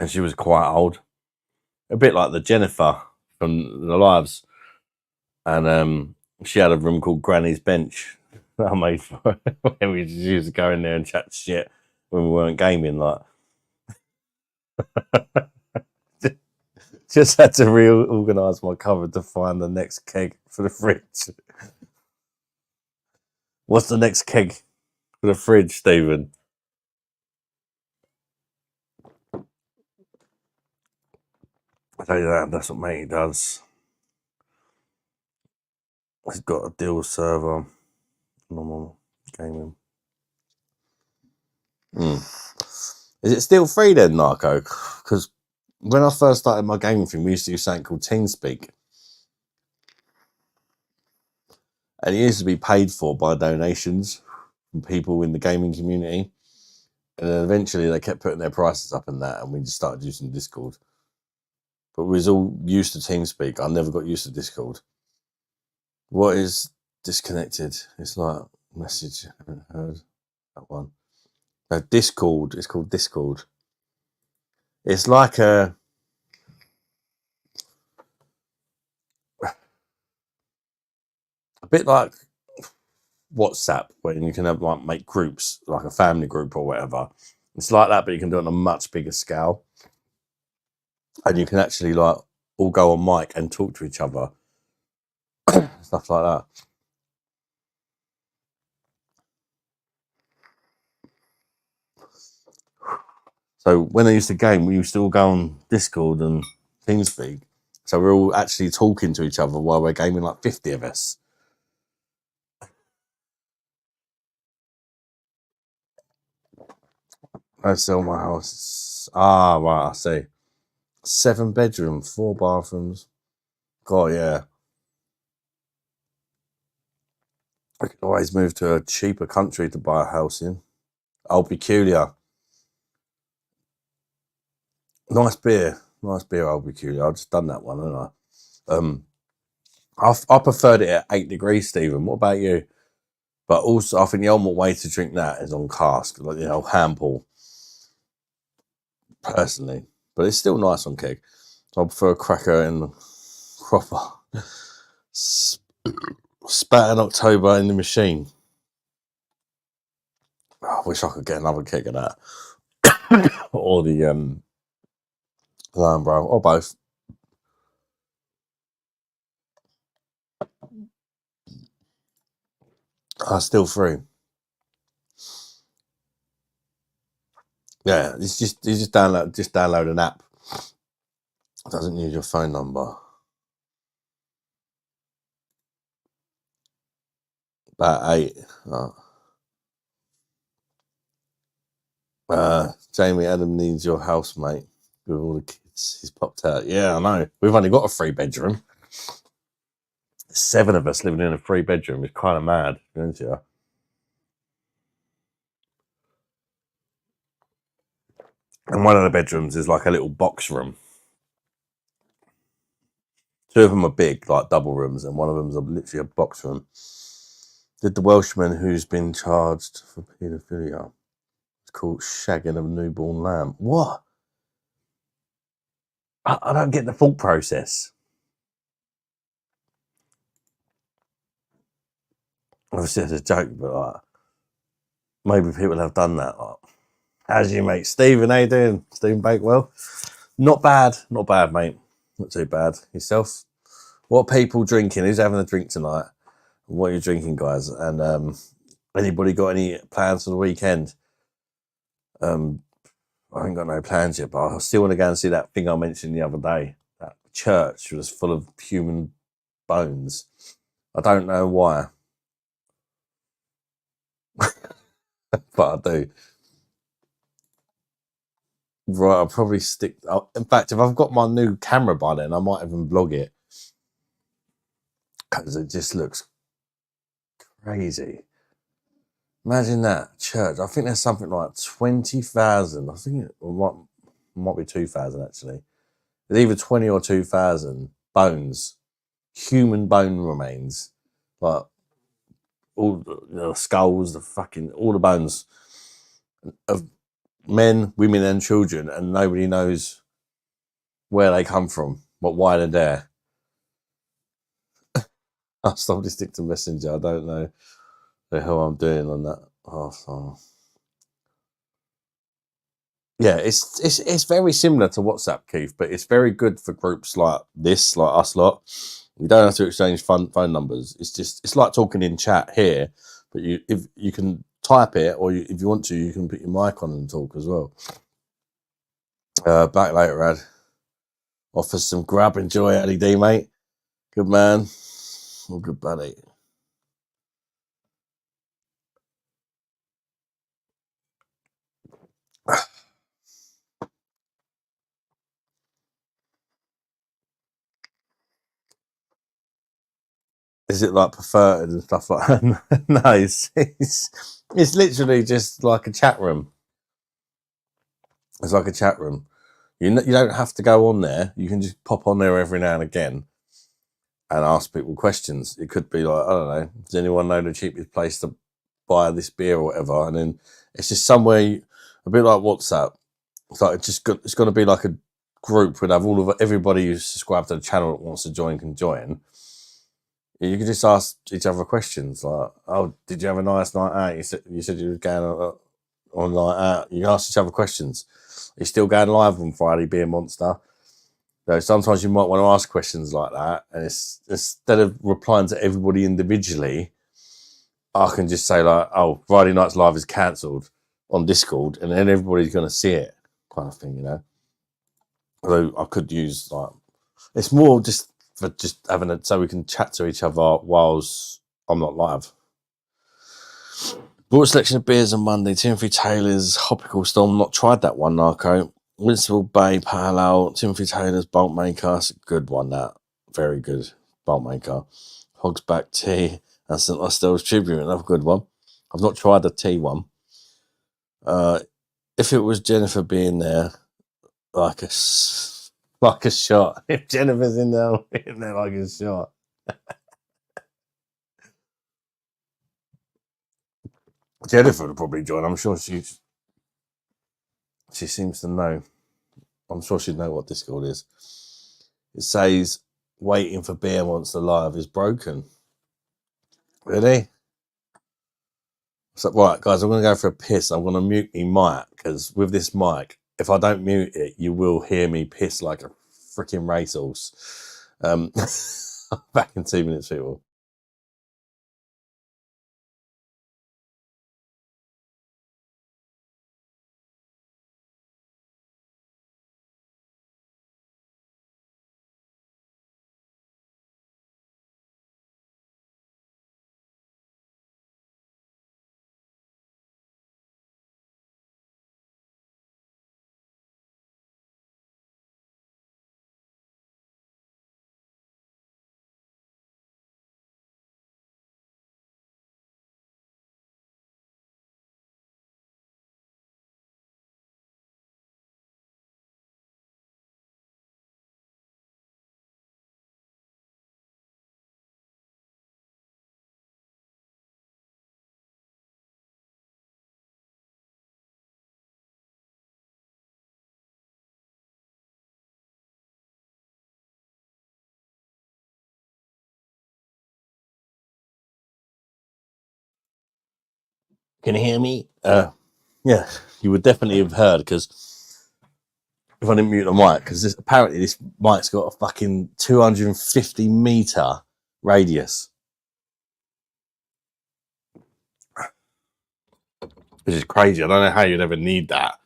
she was quite old, a bit like the Jennifer from The Lives. And she had a room called Granny's Bench that I made for her, where we just used to go in there and chat shit when we weren't gaming. Like, just had to reorganise my cupboard to find the next keg for the fridge. What's the next keg for the fridge, Stephen? I tell you that, that's what matey does. He's got a deal server, normal gaming. Is it still free then, Narco? Because when I first started my gaming thing, we used to do something called TeamSpeak. And it used to be paid for by donations from people in the gaming community. And then eventually they kept putting their prices up and that, and we just started using Discord. But we was all used to TeamSpeak. I never got used to Discord. What is disconnected? It's like message. I haven't heard that one. No, Discord. It's called Discord. It's like a bit like WhatsApp, where you can have like make groups, like a family group or whatever. It's like that, but you can do it on a much bigger scale. And you can actually like all go on mic and talk to each other. Stuff like that. So when I used to game, we used to all go on Discord and TeamSpeak. So we're all actually talking to each other while we're gaming, like 50 of us. I sell my house. Ah, right, I see. 7 bedrooms, 4 bathrooms. God, yeah. I could always move to a cheaper country to buy a house in. Old Peculiar. Nice beer, Old Peculiar. I've just done that one, haven't I? I preferred it at 8 degrees, Stephen. What about you? But also, I think the ultimate way to drink that is on cask, like hand pull. Personally, but it's still nice on keg. So I prefer a cracker and cropper. Spat in October in the machine. I wish I could get another keg of that. Or the Lion Bro, or both. Still free. Yeah, it's just you just download an app. It doesn't use your phone number. About 8. Jamie Adam needs your housemate with all the kids. He's popped out. Yeah, I know. We've only got a 3-bedroom. 7 of us living in a 3-bedroom. It's kind of mad, isn't it? And one of the bedrooms is like a little box room. 2 of them are big, like double rooms, and one of them's literally a box room. Did the Welshman who's been charged for paedophilia? It's called shagging a newborn lamb. What? I don't get the thought process. Obviously, it's a joke, but like, maybe people have done that. Like, how's you, mate? Stephen, how you doing? Stephen Bakewell? Not bad, mate. Not too bad. Yourself? what people drinking? Who's having a drink tonight? What are you drinking, guys? And anybody got any plans for the weekend? I haven't got no plans yet, but I still want to go and see that thing I mentioned the other day. That church was full of human bones. I don't know why, but I do. Right, I'll probably stick. In fact, if I've got my new camera by then, I might even vlog it because it just looks crazy. Imagine that church. I think there's something like 20,000. I think it might be 2,000 actually. There's either 20 or 2,000 bones, human bone remains, like all the skulls, all the bones of men, women, and children, and nobody knows where they come from, but why they're there. I'll stop to stick to Messenger. I don't know the hell I'm doing on that. Oh. Yeah, it's very similar to WhatsApp, Keith, but it's very good for groups like this, like us lot. You don't have to exchange phone numbers. It's like talking in chat here, but if you can type it, or if you want to, you can put your mic on and talk as well. Back later, Rad. Offer some grub. Enjoy it, LED, mate. Good man. All good, buddy. Is it like preferred and stuff like that? No, it's literally just like a chat room. It's like a chat room. You don't have to go on there. You can just pop on there every now and again and ask people questions. It could be like, I don't know, does anyone know the cheapest place to buy this beer or whatever? And then it's just somewhere, a bit like WhatsApp. It's like it's going to be like a group where everybody who's subscribed to the channel that wants to join can join. You can just ask each other questions like, "Oh, did you have a nice night out? You said you were going on night out." You can ask each other questions. Are you still going live on Friday, Beer Monster? So sometimes you might want to ask questions like that, and instead of replying to everybody individually, I can just say like, "Oh, Friday night's live is cancelled" on Discord, and then everybody's going to see it, kind of thing, you know. Although I could use like, it's more just for just having it so we can chat to each other whilst I'm not live. Bought a selection of beers on Monday. Timothy Taylor's Hopical Storm. Not tried that one, Narco. Winslow Bay Pale Ale. Timothy Taylor's Bulk Maker. It's a good one, that. Very good Bulk Maker. Hogsback Tea and St. Austell's Tribute. Another good one. I've not tried the tea one. If it was Jennifer being there, like a shot. If Jennifer's in there like a shot. Jennifer would probably join. I'm sure she seems to know. I'm sure she'd know what Discord is. It says waiting for Beer Monster Live is broken. Really? So, right, guys, I'm going to go for a piss. I'm going to mute my mic because with this mic, if I don't mute it, you will hear me piss like a freaking racehorse. Back in 2 minutes, people. Can you hear me? Yeah, you would definitely have heard because if I didn't mute the mic, because apparently this mic's got a fucking 250-meter radius, which is crazy. I don't know how you'd ever need that.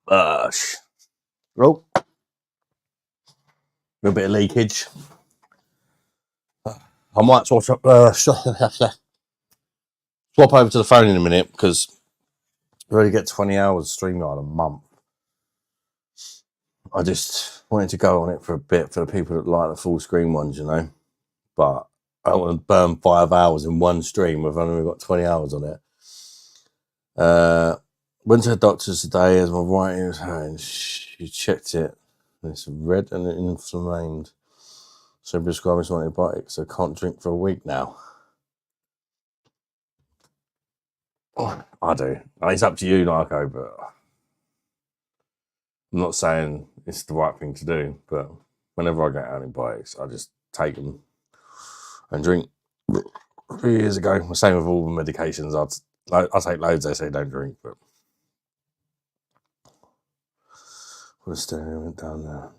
BOSH. Oh, a little bit of leakage. I might swap over to the phone in a minute because we already get 20 hours StreamYard a month. I just wanted to go on it for a bit for the people that like the full screen ones, you know. But I don't want to burn 5 hours in one stream. We've only got 20 hours on it. Went to the doctor's today as my right ear was hurting. She checked it. And it's red and inflamed. So prescribed me some antibiotics. So I can't drink for a week now. I do. It's up to you, Narco, but I'm not saying it's the right thing to do. But whenever I get antibiotics, I just take them and drink. A few years ago, the same with all the medications. I take loads. They say don't drink, but we're staring down there.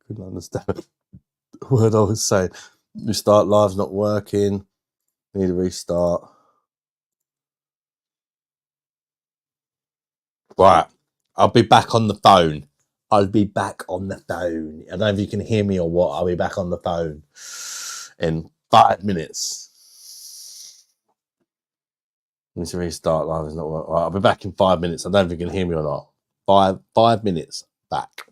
Couldn't understand the word I was saying. Restart live's not working. Need a restart. Right, I'll be back on the phone. I'll be back on the phone. I don't know if you can hear me or what. I'll be back on the phone in 5 minutes. Need to restart live is not working. Right, I'll be back in 5 minutes. I don't know if you can hear me or not. Five minutes back.